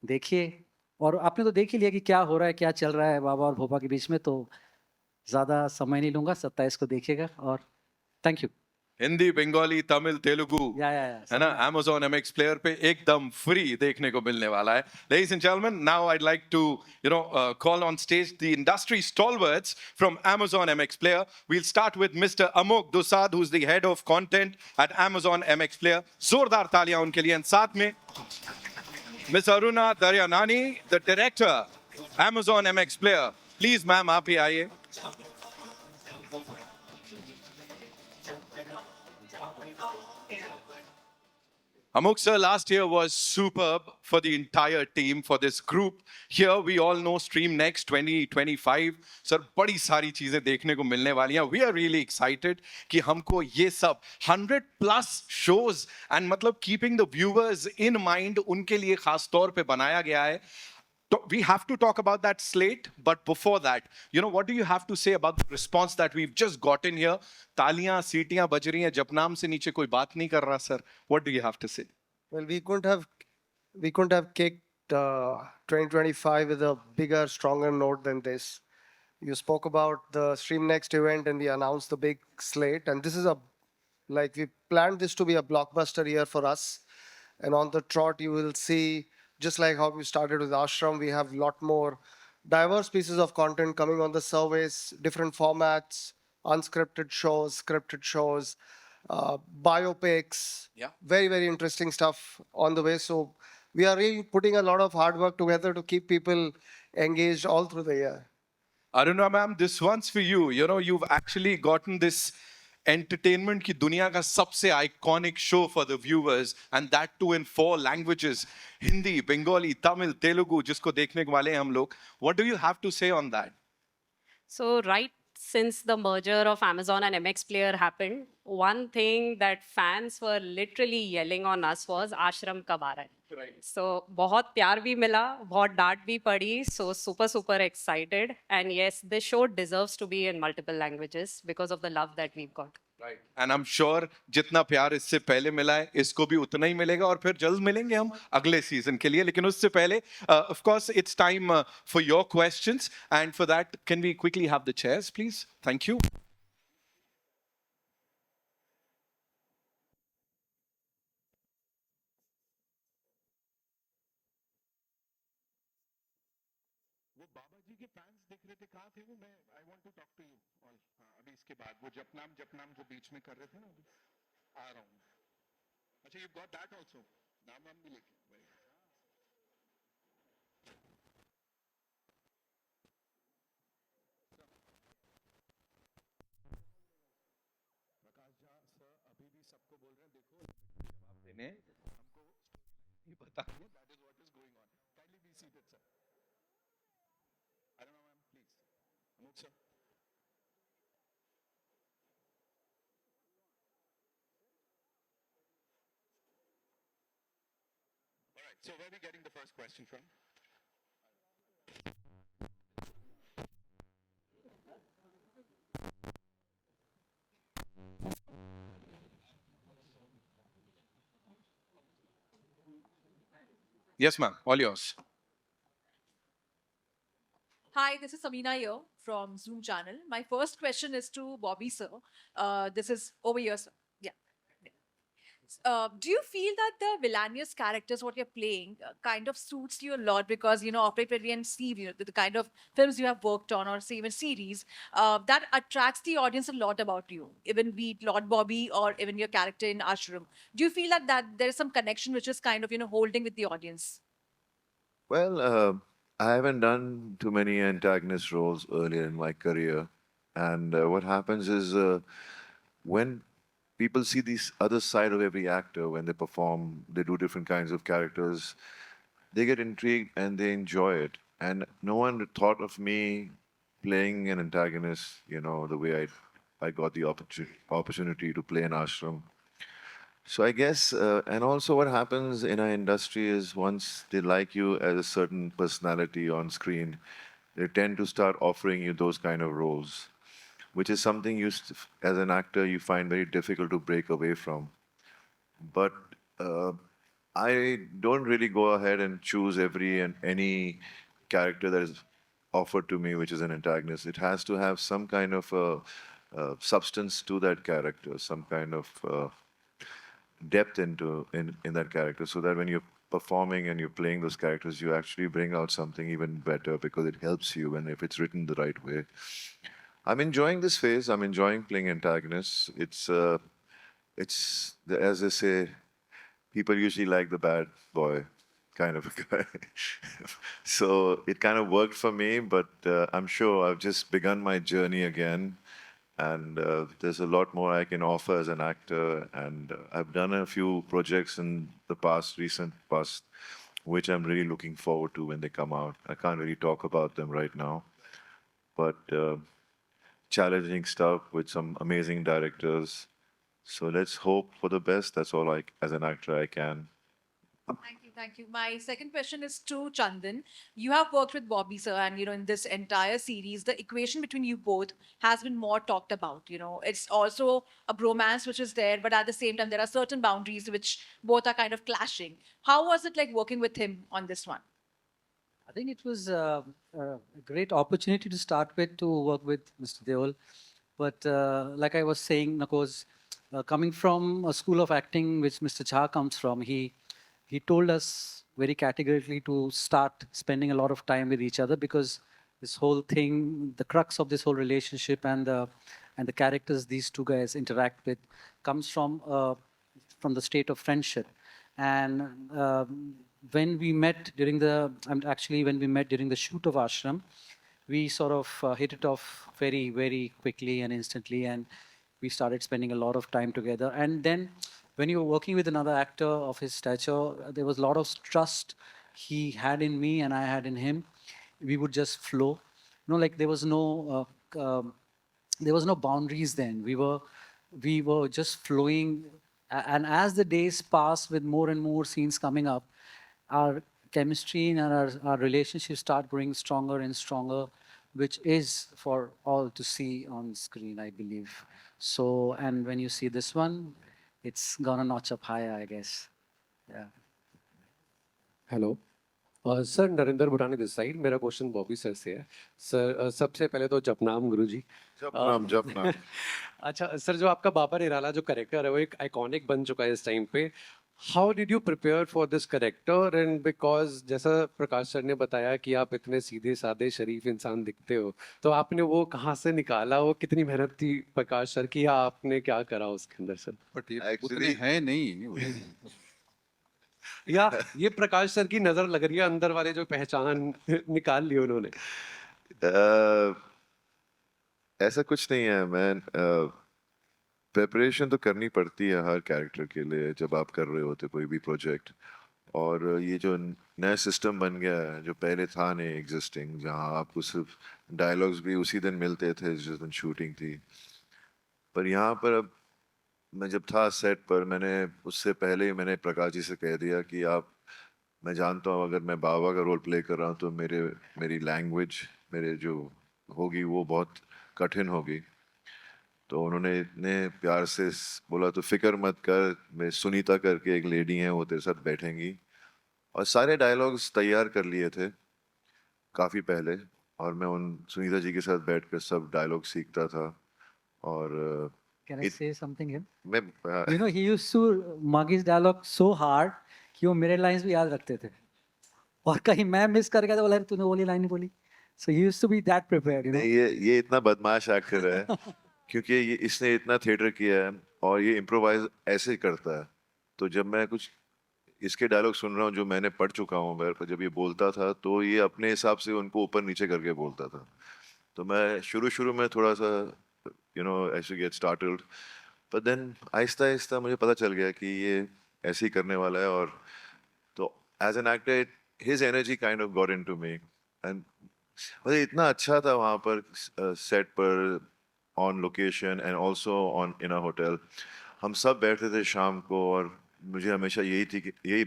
देखिए. और आपने तो देख ही लिया कि क्या हो रहा है, क्या चल रहा है बाबा और भोपा के बीच में. तो ज़्यादा समय नहीं लूँगा, 27 को देखिएगा. और थैंक यू. हिंदी, बंगाली, तमिल, तेलुगु, है ना, Amazon MX Player पे एकदम फ्री देखने को मिलने वाला है. Ladies and gentlemen, now I'd like to, call on stage the industry stalwarts from Amazon MX Player. We'll start with Mr. Amok Dosad, who's the head of content at Amazon MX Player. जोरदार तालियां उनके लिए. And साथ में Miss Aruna Daryanani, the director, Amazon MX Player. Please, ma'am, आप ही आइए. Amok sir, last year was superb for the entire team, for this group. Here we all know Stream Next 2025. Sir, बड़ी सारी चीजें देखने को मिलने वाली हैं. We are really excited कि हमको ये सब 100+ shows and मतलब keeping the viewers in mind, उनके लिए खास तौर पे बनाया गया है. We have to talk about that slate, but before that, what do you have to say about the response that we've just gotten here? तालियां, सीटियां बज रही हैं, जपनाम से नीचे कोई बात नहीं कर रहा, sir. What do you have to say? Well, we couldn't have kicked 2025 with a bigger, stronger note than this. You spoke about the Stream Next event and we announced the big slate, and this is we planned this to be a blockbuster year for us. And on the trot, you will see, just like how we started with Ashram, we have a lot more diverse pieces of content coming on the service, different formats, unscripted shows, scripted shows, biopics. Yeah. Very, very interesting stuff on the way. So we are really putting a lot of hard work together to keep people engaged all through the year. Aruna ma'am, this one's for you. You've actually gotten this entertainment की दुनिया का सबसे iconic show for the viewers, and that too in 4 languages, Hindi, Bengali, Tamil, Telugu, जिसको देखने वाले हैं हम लोग. What do you have to say on that? So right since the merger of Amazon and MX Player happened, one thing that fans were literally yelling on us was Ashram kab aa raha hai? So बहुत प्यार भी मिला, बहुत डांट भी पड़ी. So super excited. And yes, this show deserves to be in multiple languages because of the love that we've got. Right. And I'm sure जितना प्यार इससे पहले मिला है इसको भी उतना ही मिलेगा और फिर जल्द मिलेंगे हम अगले सीजन के लिए. लेकिन उससे पहले of course it's time for your questions, and for that can we quickly have the chairs please? Thank you. वो बाबा जी के फैंस दिख रहे थे, कहाँ थे वो? मैं I want to talk to you all. अभी इसके बाद वो जपनाम जो बीच में कर रहे थे ना, अभी आ रहा हूँ. अच्छा, यू गॉट दैट आल्सो, नाम वाम भी लेके. प्रकाश झा सर अभी भी सबको बोल रहे हैं, देखो जवाब देने हमको ये बताइए. That is what is going on. Kindly be seated sir. Aruna ma'am, please. Anup sir. All right, so where are we getting the first question from? Yes ma'am, all yours. Hi, this is Samina here from Zoom channel. My first question is to Bobby sir. This is over here, sir. Yeah. Do you feel that the villainous characters, what you're playing, kind of suits you a lot? Because, you know, after we can see, you know, the kind of films you have worked on, or say even series, that attracts the audience a lot about you, even be it Lord Bobby or even your character in Ashram. Do you feel that there is some connection which is kind of, you know, holding with the audience? Well, I haven't done too many antagonist roles earlier in my career. And what happens is when people see this other side of every actor, when they perform, they do different kinds of characters, they get intrigued and they enjoy it. And no one thought of me playing an antagonist, you know, the way I got the opportunity to play an ashram. So I guess, and also what happens in our industry is once they like you as a certain personality on screen, they tend to start offering you those kind of roles, which is something as an actor, you find very difficult to break away from. But I don't really go ahead and choose every and any character that is offered to me, which is an antagonist. It has to have some kind of substance to that character, some kind of depth in that character, so that when you're performing and you're playing those characters, you actually bring out something even better because it helps you, and if it's written the right way. I'm enjoying this phase. I'm enjoying playing antagonists. It's as they say, people usually like the bad boy kind of a guy. So it kind of worked for me, but I'm sure I've just begun my journey again. And there's a lot more I can offer as an actor. And I've done a few projects in the recent past, which I'm really looking forward to when they come out. I can't really talk about them right now, but challenging stuff with some amazing directors. So let's hope for the best. That's all as an actor, I can. Thank you. My second question is to Chandan. You have worked with Bobby sir, and you know, in this entire series, the equation between you both has been more talked about. You know, it's also a bromance which is there, but at the same time, there are certain boundaries which both are kind of clashing. How was it like working with him on this one? I think it was a great opportunity to start with, to work with Mr. Deol. But like I was saying, Nakos, coming from a school of acting which Mr. Jha comes from, he told us very categorically to start spending a lot of time with each other, because this whole thing, the crux of this whole relationship and the characters these two guys interact with comes from the state of friendship. And when we met during the shoot of Ashram, we sort of hit it off very, very quickly and instantly, and we started spending a lot of time together. And then when you're working with another actor of his stature, there was a lot of trust he had in me and I had in him. We would just flow. You know, like there was no there was no boundaries then. We were just flowing, and as the days passed with more and more scenes coming up, our chemistry and our relationship start growing stronger and stronger, which is for all to see on screen, I believe. So, and when you see this one, it's gonna notch up higher, I guess. Yeah. Hello sir, Narendra Burani this side. मेरा question Bobby sir से है। Sir सबसे पहले तो जपनाम गुरुजी। जपनाम। अच्छा sir, जो आपका बाबा निराला जो कैरेक्टर है वो एक आइकॉनिक बन चुका है इस टाइम पे। How did you prepare for this character? And because जैसा प्रकाश सर ने बताया कि आप इतने सीधे साधे शरीफ इंसान दिखते हो, तो आपने वो कहाँ से निकाला? वो कितनी मेहनत थी प्रकाश सर की, या आपने क्या करा उसके अंदर सर? बट ये उतने हैं नहीं। या ये प्रकाश सर की नजर लग रही है, अंदर वाले जो पहचान निकाल ली उन्होंने? ऐसा कुछ नहीं है मैन। प्रिपरेशन तो करनी पड़ती है हर कैरेक्टर के लिए जब आप कर रहे होते कोई भी प्रोजेक्ट। और ये जो नया सिस्टम बन गया है जो पहले था नहीं एग्जिस्टिंग, जहाँ आपको सिर्फ डायलॉग्स भी उसी दिन मिलते थे जिस दिन शूटिंग थी। पर यहाँ पर अब मैं जब था सेट पर, मैंने उससे पहले ही मैंने प्रकाश जी से कह दिया कि आप, मैं जानता हूँ अगर मैं बाबा का रोल प्ले कर रहा हूँ तो मेरी लैंग्वेज मेरे जो होगी वो बहुत कठिन होगी। तो उन्होंने इतने प्यार से बोला तो फिक्र मत कर, मैं सुनीता करके एक लेडी हैं वो तेरे साथ बैठेंगी। और सारे डायलॉग्स तैयार कर लिए थे काफ़ी पहले, और मैं उन सुनीता जी के साथ बैठकर सब डायलॉग सीखता था। और Can I say something here? मैं You know, he used to mug his dialogue so hard कि वो मेरे लाइंस भी याद रखते थे, और कहीं मैं मिस कर गया तो बोला तूने वो लाइन नहीं बोली। So he used to be that prepared, you know. ये इतना बदमाश एक्टर है क्योंकि ये इसने इतना थिएटर किया है और ये इम्प्रोवाइज ऐसे ही करता है। तो जब मैं कुछ इसके डायलॉग सुन रहा हूँ जो मैंने पढ़ चुका हूँ, पर जब ये बोलता था तो ये अपने हिसाब से उनको ऊपर नीचे करके बोलता था। तो मैं शुरू में थोड़ा सा ऐसे गेट स्टार्टल्ड, पर देन आहिस्ता आहिस्ता मुझे पता चल गया कि ये ऐसे ही करने वाला है। और तो as an actor his energy kind of got into me, and मुझे इतना अच्छा था वहाँ पर सेट पर, on location and also on in a hotel. हम सब बैठते थे शाम को और मुझे हमेशा यही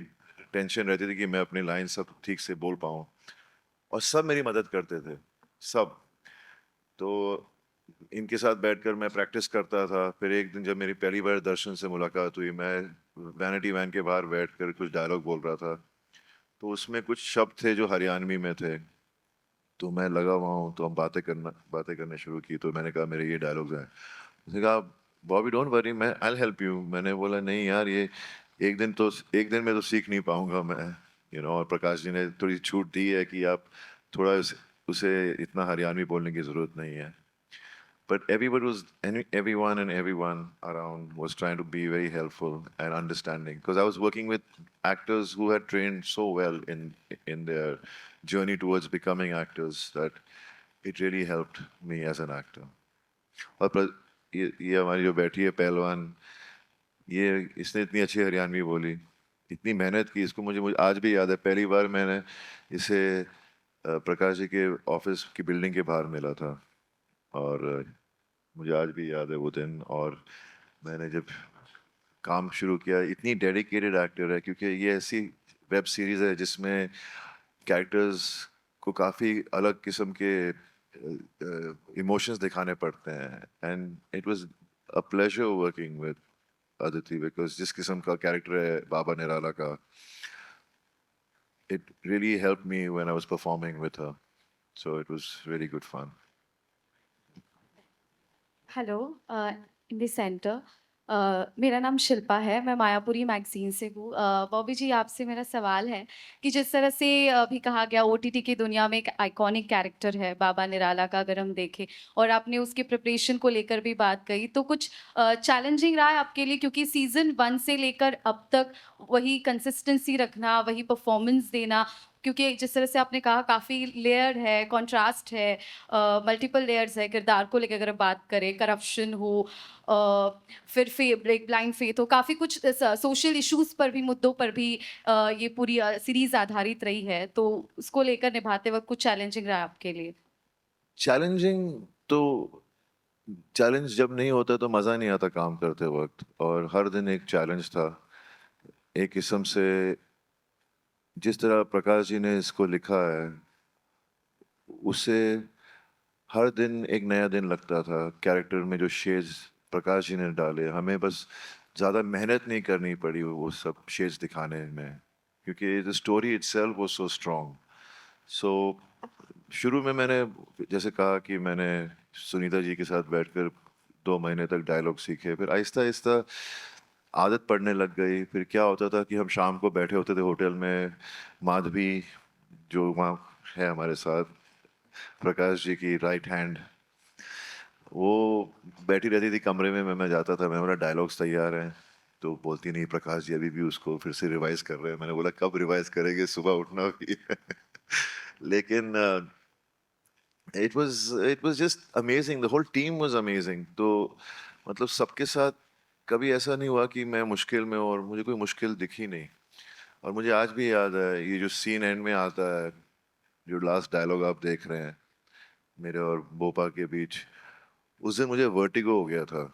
टेंशन रहती थी कि मैं अपनी लाइन सब ठीक से बोल पाऊँ, और सब मेरी मदद करते थे सब। तो इनके साथ बैठकर मैं प्रैक्टिस करता था। फिर एक दिन जब मेरी पहली बार दर्शन से मुलाकात हुई, मैं वैनिटी वैन के बाहर बैठकर कुछ डायलॉग बोल रहा था, तो उसमें कुछ शब्द थे जो हरियाणवी में थे। तो मैं लगा हुआ हूँ, तो हम बातें करने शुरू की। तो मैंने कहा मेरे ये डायलॉग्स हैं। उसने कहा बॉबी डोंट वरी, मैं आई विल हेल्प यू। मैंने बोला नहीं यार, ये एक दिन में तो सीख नहीं पाऊंगा मैं, और प्रकाश जी ने थोड़ी छूट दी है कि आप थोड़ा उसे इतना हरियाणवी बोलने की ज़रूरत नहीं है। But everyone around was trying to be very helpful and understanding, because I was working with actors who had trained so well in their journey towards becoming actors that it really helped me as an actor. और ये हमारी जो बैठी है पहलवान, इसने इतनी अच्छी हरियाणवी बोली, इतनी मेहनत की। इसको मुझे आज भी याद है, पहली बार मैंने इसे प्रकाश जी के ऑफिस की बिल्डिंग के बाहर मिला था, और मुझे आज भी याद है वो दिन। और मैंने जब काम शुरू किया, इतनी डेडिकेटेड एक्टर है, क्योंकि ये ऐसी वेब सीरीज़ है जिसमें कैरेक्टर्स को काफ़ी अलग किस्म के इमोशंस दिखाने पड़ते हैं। And it was a pleasure working with Aditi, because जिस किस्म का कैरेक्टर है बाबा निराला का, it really helped me when I was performing with her. So it was really good fun. Hello, in the centre. मेरा नाम शिल्पा है, मैं मायापुरी मैगजीन से हूँ। बॉबी जी, आपसे मेरा सवाल है कि जिस तरह से अभी कहा गया ओटीटी की दुनिया में एक आइकॉनिक कैरेक्टर है बाबा निराला का, अगर हम देखें, और आपने उसके प्रिपरेशन को लेकर भी बात कही, तो कुछ चैलेंजिंग रहा है आपके लिए? क्योंकि सीज़न 1 से लेकर अब तक वही कंसिस्टेंसी रखना, वही परफॉर्मेंस देना, क्योंकि जिस तरह से आपने कहा काफ़ी लेयर है, कंट्रास्ट है, मल्टीपल लेयर्स है किरदार को लेकर। अगर बात करें करप्शन हो, फिर ब्लाइंड फेथ हो, काफ़ी कुछ सोशल इश्यूज पर भी, मुद्दों पर भी ये पूरी सीरीज आधारित रही है, तो उसको लेकर निभाते वक्त कुछ चैलेंजिंग रहा आपके लिए? चैलेंजिंग तो चैलेंज जब नहीं होता तो मज़ा नहीं आता काम करते वक्त, और हर दिन एक चैलेंज था। एक किस्म से जिस तरह प्रकाश जी ने इसको लिखा है, उससे हर दिन एक नया दिन लगता था। कैरेक्टर में जो शेड्स प्रकाश जी ने डाले, हमें बस ज़्यादा मेहनत नहीं करनी पड़ी वो सब शेड्स दिखाने में, क्योंकि the story itself was so strong. So शुरू में मैंने जैसे कहा कि मैंने सुनीता जी के साथ बैठकर 2 महीने तक डायलॉग सीखे, फिर आहिस्ता आहिस्ता आदत पड़ने लग गई। फिर क्या होता था कि हम शाम को बैठे होते थे होटल में, माधवी जो वहाँ है हमारे साथ, प्रकाश जी की राइट हैंड, वो बैठी रहती थी कमरे में। मैं जाता था, मैं बोला डायलॉग्स तैयार हैं, तो बोलती नहीं प्रकाश जी अभी भी उसको फिर से रिवाइज कर रहे हैं। मैंने बोला कब रिवाइज करेंगे, सुबह उठना भी है। लेकिन it was just amazing, the whole team was amazing. तो मतलब सबके साथ कभी ऐसा नहीं हुआ कि मैं मुश्किल में हूं और मुझे कोई मुश्किल दिखी नहीं। और मुझे आज भी याद है ये जो सीन एंड में आता है, जो लास्ट डायलॉग आप देख रहे हैं मेरे और बोपा के बीच, उस दिन मुझे वर्टिगो हो गया था।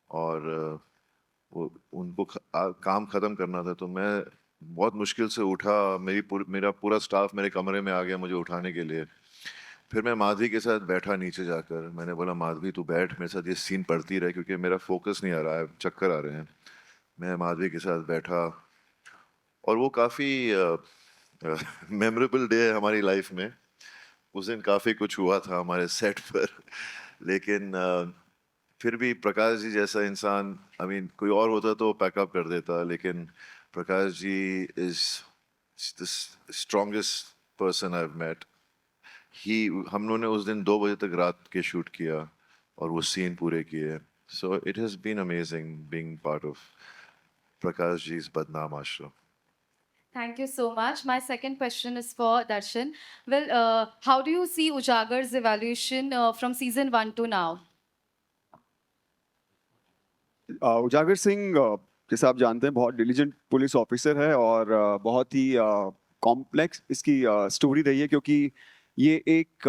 और वो उनको काम खत्म करना था, तो मैं बहुत मुश्किल से उठा। मेरा पूरा स्टाफ मेरे कमरे में आ गया मुझे उठाने के लिए। फिर मैं माधवी के साथ बैठा नीचे जाकर, मैंने बोला माधवी तू बैठ मेरे साथ, ये सीन पढ़ती रहे क्योंकि मेरा फोकस नहीं आ रहा है, चक्कर आ रहे हैं। मैं माधवी के साथ बैठा, और वो काफ़ी मेमोरेबल डे है हमारी लाइफ में। उस दिन काफ़ी कुछ हुआ था हमारे सेट पर। लेकिन फिर भी प्रकाश जी जैसा इंसान, आई मीन कोई और होता तो पैकअप कर देता, लेकिन Prakash ji is the strongest person I have met. हम लोगों ने उस दिन 2 बजे तक रात के शूट किया और वो सीन पूरे किए। So it has been amazing being part of Prakash ji's Badnaam Aashram. Thank you so much. My second question is for Darshan. Well, how do you see Ujagar's evaluation from season 1 to now? उजागर सिंह जैसे आप जानते हैं बहुत डिलीजेंट पुलिस ऑफिसर है, और बहुत ही complex इसकी स्टोरी रही है, क्योंकि ये एक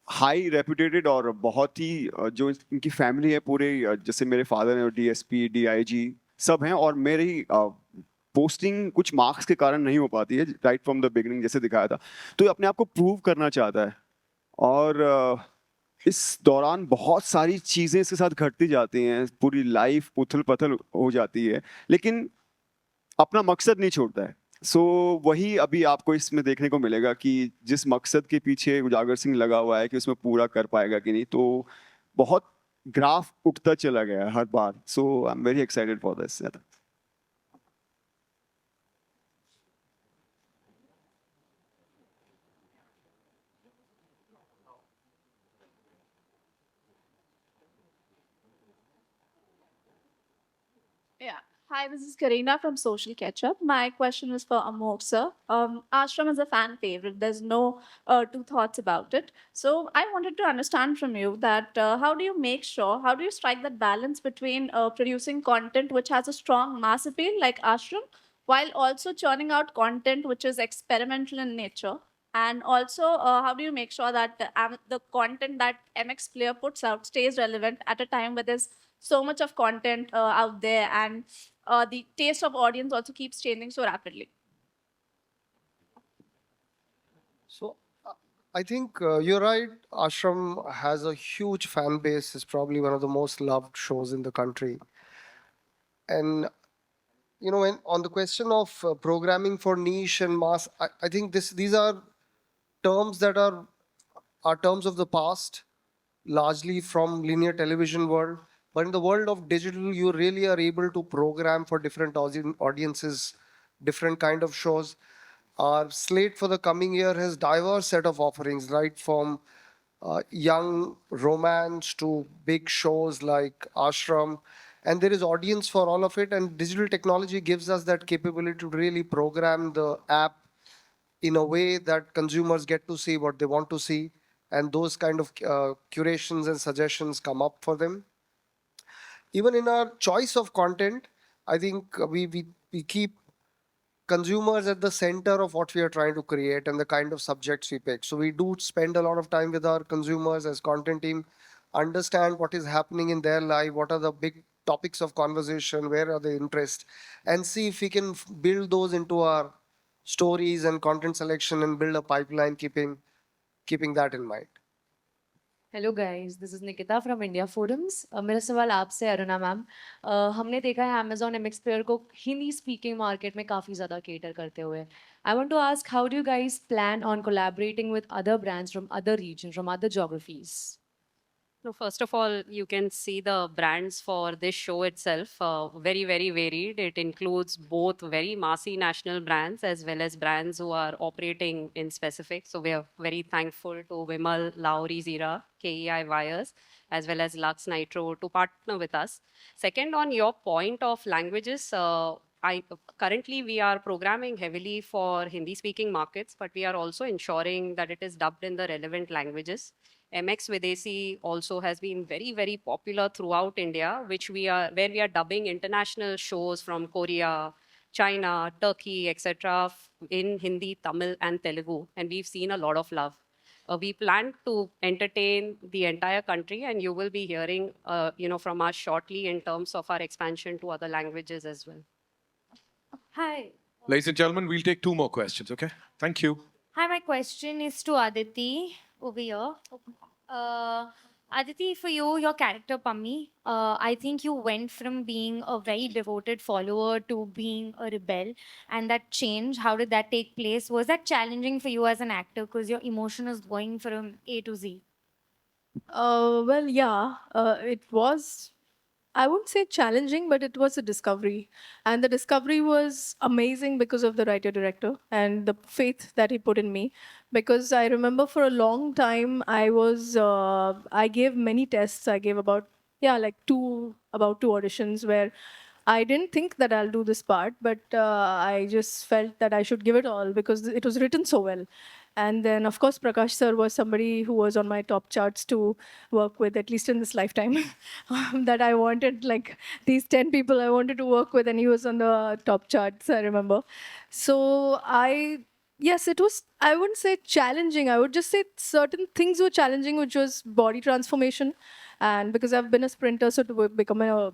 हाई रेपुटेटेड और बहुत ही जो इनकी फैमिली है पूरे, जैसे मेरे फादर हैं डीएसपी डीआईजी सब हैं, और मेरी पोस्टिंग कुछ मार्क्स के कारण नहीं हो पाती है राइट फ्रॉम द बिगिनिंग जैसे दिखाया था। तो ये अपने आप को प्रूव करना चाहता है, और इस दौरान बहुत सारी चीज़ें इसके साथ घटती जाती हैं, पूरी लाइफ उथल पथल हो जाती है, लेकिन अपना मकसद नहीं छोड़ता है। सो वही अभी आपको इसमें देखने को मिलेगा कि जिस मकसद के पीछे उजागर सिंह लगा हुआ है कि उसमें पूरा कर पाएगा कि नहीं। तो बहुत ग्राफ उठता चला गया है हर बार। So I am very excited for this. Yeah. Hi, this is Karina from Social Ketchup. My question is for Amok sir. Ashram is a fan favorite. There's no two thoughts about it. So I wanted to understand from you that how do you strike that balance between producing content which has a strong mass appeal like Ashram, while also churning out content which is experimental in nature? And also, how do you make sure that the content that MX Player puts out stays relevant at a time where there's so much of content out there, and the taste of audience also keeps changing so rapidly? So I think you're right. Ashram has a huge fan base. It's probably one of the most loved shows in the country. And you know, when on the question of programming for niche and mass, I think these are terms that are terms of the past, largely from linear television world. But in the world of digital, you really are able to program for different audiences, different kind of shows. Our slate for the coming year has diverse set of offerings, right from young romance to big shows like Ashram. And there is audience for all of it. And digital technology gives us that capability to really program the app in a way that consumers get to see what they want to see. And those kind of curations and suggestions come up for them. Even in our choice of content, I think we keep consumers at the center of what we are trying to create and the kind of subjects we pick. So we do spend a lot of time with our consumers as content team, understand what is happening in their life, what are the big topics of conversation, where are the interests, and see if we can build those into our stories and content selection and build a pipeline keeping that in mind. Hello guys, this is Nikita from India forums. मेरा सवाल आपसे Aruna ma'am. हमने देखा है Amazon MX player को Hindi speaking market में काफ़ी ज़्यादा केटर करते हुए। I want to ask, how do you guys plan on collaborating with other brands from other region, from other geographies? So first of all, you can see the brands for this show itself, very, very varied. It includes both very massy national brands as well as brands who are operating in specific. So we are very thankful to Vimal, Lowry, Zira, KEI Wires, as well as Lux Nitro to partner with us. Second, on your point of languages, currently we are programming heavily for Hindi-speaking markets, but we are also ensuring that it is dubbed in the relevant languages. MX Videsi also has been very, very popular throughout India, where we are dubbing international shows from Korea, China, Turkey, etc. in Hindi, Tamil, and Telugu, and we've seen a lot of love. We plan to entertain the entire country, and you will be hearing, from us shortly in terms of our expansion to other languages as well. Hi. Ladies and gentlemen, we'll take 2 more questions, okay? Thank you. Hi, my question is to Aditi over here. Aditi, for you, your character Pammi, I think you went from being a very devoted follower to being a rebel, and that change, how did that take place? Was that challenging for you as an actor because your emotion is going from A to Z? Well, yeah, it was, I wouldn't say challenging, but it was a discovery. And the discovery was amazing because of the writer director and the faith that he put in me. Because I remember for a long time, I gave many tests. I gave about two auditions where I didn't think that I'll do this part, but I just felt that I should give it all because it was written so well. And then, of course, Prakash sir was somebody who was on my top charts to work with, at least in this lifetime. That I wanted, like, these 10 people I wanted to work with, and he was on the top charts, I remember. So yes, it was, I wouldn't say challenging. I would just say certain things were challenging, which was body transformation. And because I've been a sprinter, so to become a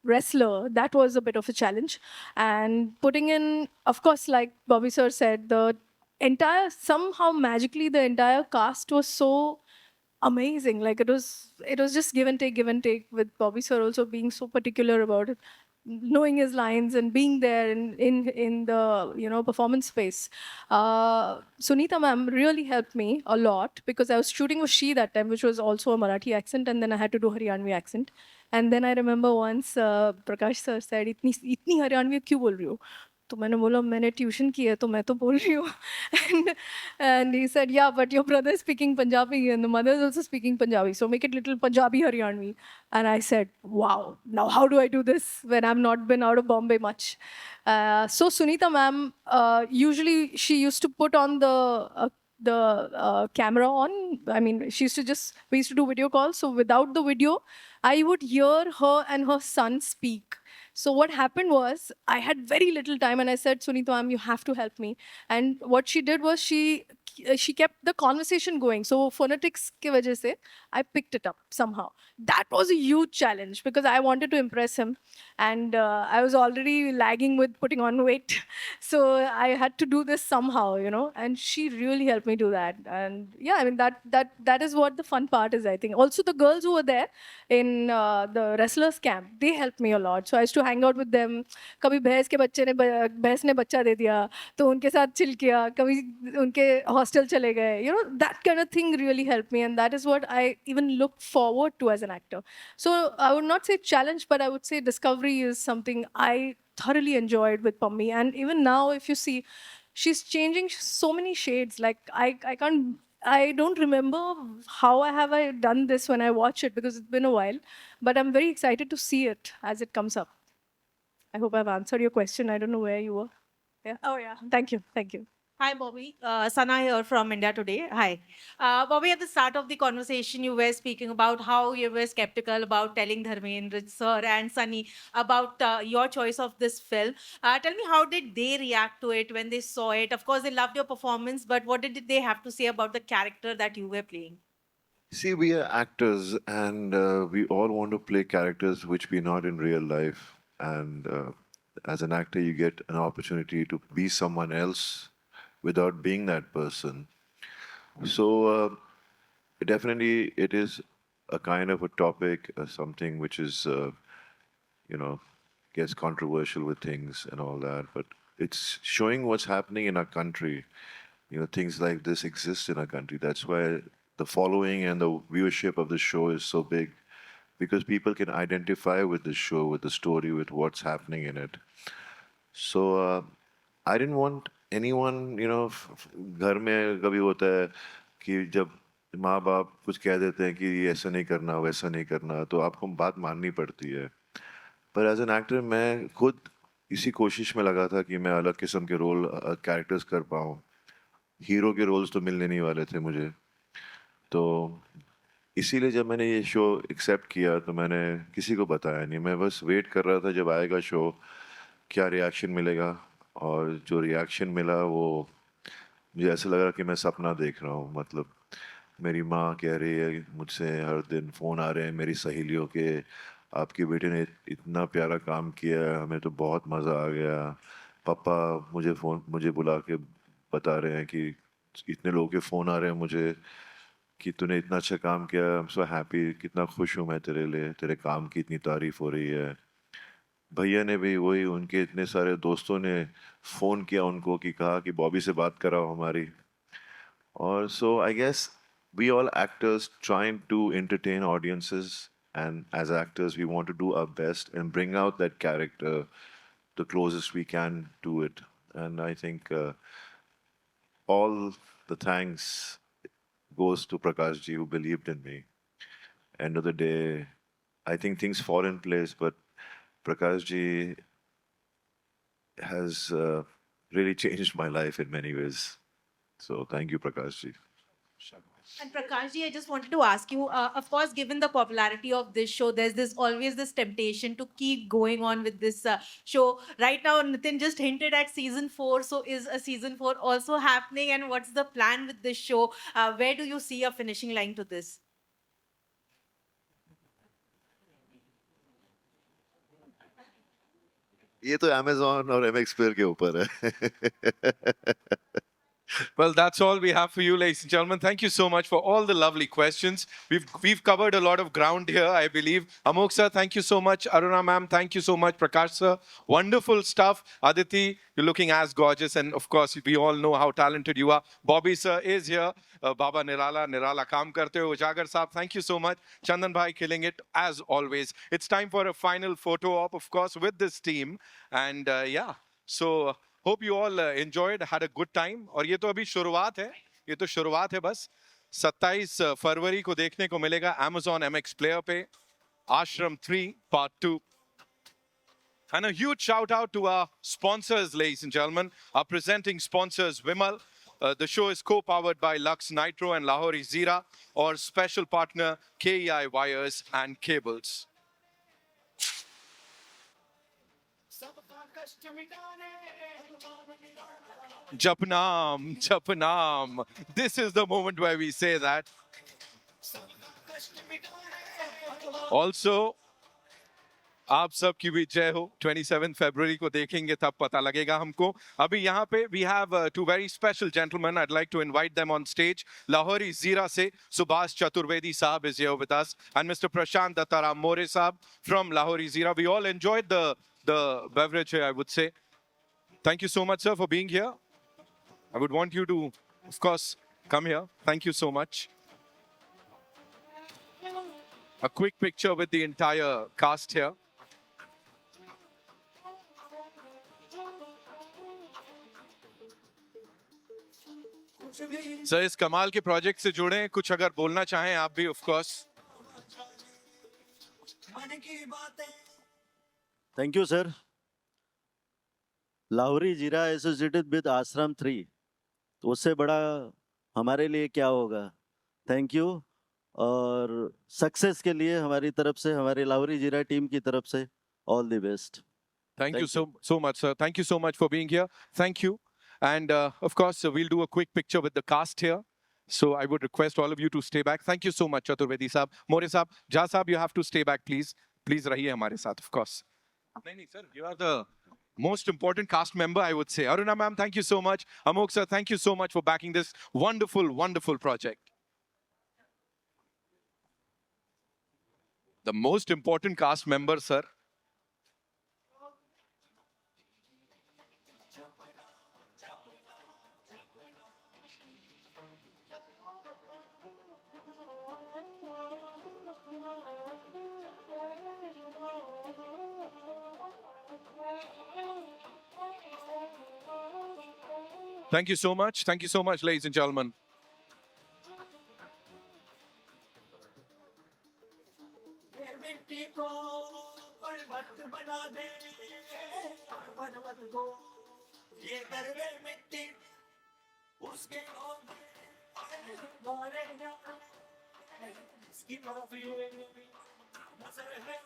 wrestler, that was a bit of a challenge. And putting in, of course, like Bobby sir said, somehow magically the entire cast was so amazing. Like it was just give and take with Bobby sir also being so particular about it, knowing his lines and being there in the performance space. Sunita ma'am really helped me a lot because I was shooting with She that time, which was also a Marathi accent, and then I had to do Haryanvi accent. And then I remember once Prakash sir said, "Itni Haryanvi क्यों बोल रही हो?" तो मैंने बोला मैंने tuition की है तो मैं तो बोल रही हूँ. And he said, yeah, but your brother is speaking Punjabi and the mother is also speaking Punjabi, so make it little Punjabi Haryanvi. And I said, wow, now how do I do this when I've not been out of Bombay much? So Sunita ma'am, usually she used to put on the camera on. I mean, we used to do video calls, so without the video I would hear her and her son speak. So what happened was, I had very little time and I said, Sunita ma'am, you have to help me. And what she did was she kept the conversation going. So phonetics ke wajah se, I picked it up somehow. That was a huge challenge because I wanted to impress him. And I was already lagging with putting on weight. So I had to do this somehow, and she really helped me do that. And yeah, I mean, that is what the fun part is, I think. Also, the girls who were there in the wrestlers camp, they helped me a lot. So I used to hang out with them. कभी भैंस ने बच्चा दे दिया तो उनके साथ chill किया, कभी उनके हॉस्टल चले गए. That kind of thing really helped me, and that is what I even look forward to as an actor. So I would not say challenge, but I would say discovery is something I thoroughly enjoyed with Pammi. And even now, if you see, she's changing so many shades. Like I don't remember how I done this when I watch it because it's been a while, but I'm very excited to see it as it comes up. I hope I've answered your question. I don't know where you were. Yeah. Oh yeah. Thank you. Hi, Bobby. Sana here from India Today. Hi. Bobby, at the start of the conversation, you were speaking about how you were skeptical about telling Dharmendra sir and Sunny about your choice of this film. Tell me, how did they react to it when they saw it? Of course, they loved your performance, but what did they have to say about the character that you were playing? See, we are actors and we all want to play characters which we're not in real life. And as an actor, you get an opportunity to be someone else without being that person. So definitely it is a kind of a topic, something which is, you know, gets controversial with things and all that. But it's showing what's happening in our country. You know, things like this exist in our country. That's why the following and the viewership of the show is so big, because people can identify with the show, with the story, with what's happening in it. So I didn't want anyone, you know, घर में कभी होता है कि जब माँ बाप कुछ कह देते हैं कि ये ऐसा नहीं करना वैसा नहीं करना, तो आपको बात माननी पड़ती है. पर एज एन एक्टर मैं खुद इसी कोशिश में लगा था कि मैं अलग किस्म के रोल कैरेक्टर्स कर पाऊँ. हीरो के रोल्स तो मिलने नहीं वाले थे मुझे, तो इसीलिए जब मैंने ये शो एक्सेप्ट किया तो मैंने किसी को बताया नहीं. मैं बस वेट कर रहा था जब आएगा शो, क्या रिएक्शन मिलेगा. और जो रिएक्शन मिला वो मुझे ऐसा लग रहा कि मैं सपना देख रहा हूँ. मतलब मेरी माँ कह रही है मुझसे, हर दिन फ़ोन आ रहे हैं मेरी सहेलियों के, आपके बेटे ने इतना प्यारा काम किया है, हमें तो बहुत मज़ा आ गया. पापा मुझे बुला के बता रहे हैं कि इतने लोगों के फ़ोन आ रहे हैं मुझे कि तूने इतना अच्छा काम किया, आई एम सो हैप्पी, कितना खुश हूँ मैं तेरे लिए, तेरे काम की इतनी तारीफ़ हो रही है. भैया ने भी वही, उनके इतने सारे दोस्तों ने फ़ोन किया उनको कि कहा कि बॉबी से बात कराओ हमारी. और so I guess we all actors trying to entertain audiences, and as actors we want to do our best and bring out that character the closest we can to it. And I think all the thanks goes to Prakash ji, who believed in me. End of the day, I think things fall in place, but Prakash ji has really changed my life in many ways. So thank you, Prakash ji. And Prakash ji, I just wanted to ask you, of course, given the popularity of this show, there's always this temptation to keep going on with this show. Right now, Nitin just hinted at season 4. So is a season 4 also happening? And what's the plan with this show? Where do you see a finishing line to this? ये तो Amazon और MX Player के ऊपर है. Well, that's all we have for you, ladies and gentlemen. Thank you so much for all the lovely questions. We've covered a lot of ground here, I believe. Amok sir, thank you so much. Aruna ma'am, thank you so much. Prakash sir, wonderful stuff. Aditi, you're looking as gorgeous, and of course, we all know how talented you are. Bobby sir is here. Baba Nirala kaam karte ho. Ujagar saab, thank you so much. Chandan bhai, killing it as always. It's time for a final photo op, of course, with this team. And yeah, so hope you all enjoyed, had a good time. और ये तो अभी शुरुआत है, ये तो शुरुआत है बस. 27 फरवरी को देखने को मिलेगा Amazon MX Player पे Ashram 3 Part 2. And a huge shout out to our sponsors, ladies and gentlemen. Our presenting sponsors, Vimal. The show is co-powered by Lux Nitro and Lahori Zira, or special partner KEI Wires and Cables. Japnam, Japnam. This is the moment where we say that. Also, आप सब की भी जय हो. 27 फरवरी को देखेंगे तब पता लगेगा हमको. अभी यहाँ पे we have two very special gentlemen. I'd like to invite them on stage. Lahori Zira से Subhash Chaturvedi साहब is here with us, and Mr. Prashant Dattaram More साहब from Lahori Zira. We all enjoyed the beverage here, I would say. Thank you so much, sir, for being here. I would want you to, of course, come here. Thank you so much. A quick picture with the entire cast here. Sir, इस कमाल के project से जुड़े हैं, कुछ अगर बोलना चाहें आप भी, of course. Thank you, sir. Lahori Zira associated with Ashram 3. तो उससे बड़ा हमारे लिए क्या होगा। थैंक यू, और सक्सेस के लिए हमारी तरफ से, हमारी लावरी जीरा टीम की तरफ से all the best. Thank you so much, sir. Thank you so much for being here. Thank you. And of course, we'll do a quick picture with the cast here. So I would request all of you to stay back. Thank you so much, Chaturvedi Saab. More Saab, Jha Saab, you have to stay back, please. Please rahiye hamare saath, of course. Nahi, sir, you are the most important cast member, I would say. Aruna ma'am, thank you so much. Amok sir, thank you so much for backing this wonderful, wonderful project. The most important cast member, sir. Thank you so much. Thank you so much, ladies and gentlemen. मिट्टी को पर्वत बना दे, पर्वत को ये दरवे मिट्टी उसके मारे इसकी माफी नजर है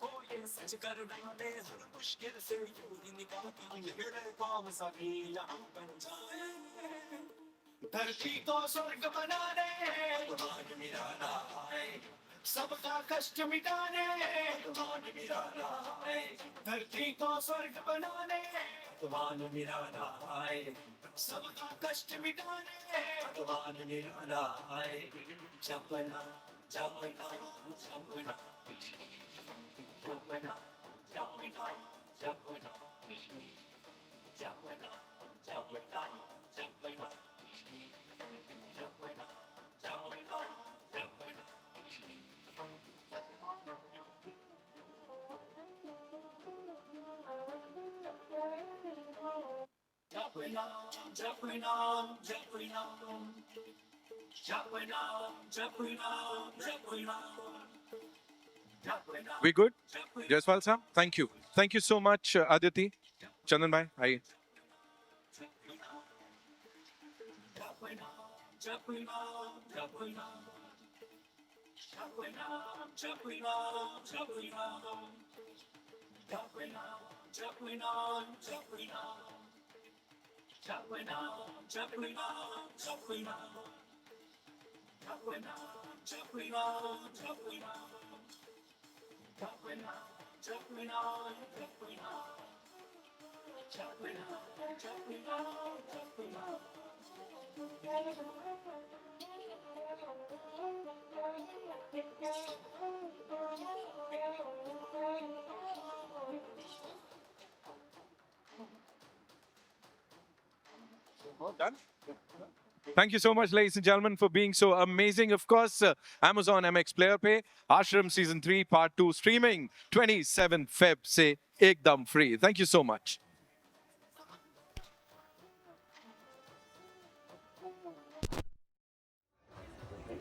को ये सच कर डाले, हर मुश्किल से यूं ही निकालती ये काम सभी यहाँ बन जाए, धरती को स्वर्ग बनाने भगवान मेरा नाम है, सबका कष्ट मिटाने भगवान मेरा नाम है, धरती को स्वर्ग बनाने भगवान मेरा नाम है, सबका कष्ट मिटाने भगवान मेरा नाम है, जपना जपना जपना जपना जपना जपना जपना जपना जपना We good? Jaiswal sir, thank you. Thank you so much, Aditi. Chandan bhai, aye. Done? Thank you so much, ladies and gentlemen, for being so amazing. Of course, Amazon MX Player Pay, Ashram Season 3, Part 2, streaming 27 Feb se ekdam free. Thank you so much.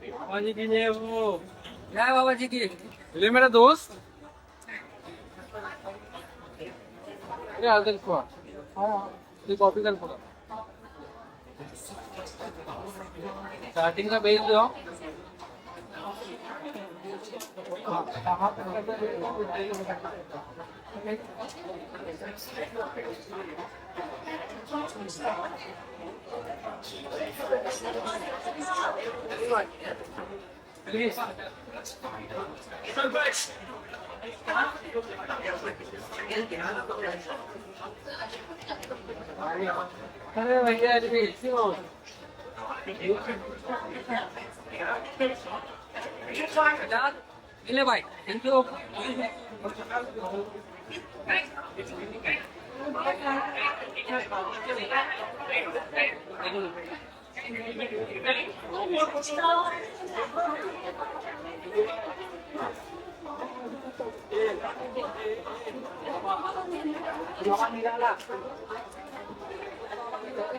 बाबा जी की जय हो। जय बाबा जी की। ये मेरा दोस्त। ये आदर को। हाँ, ये कॉपी कर पूरा। स्टार्टिंग का भेज दो। Please. अरे भैया ले भाई, थैंक यू। Jangan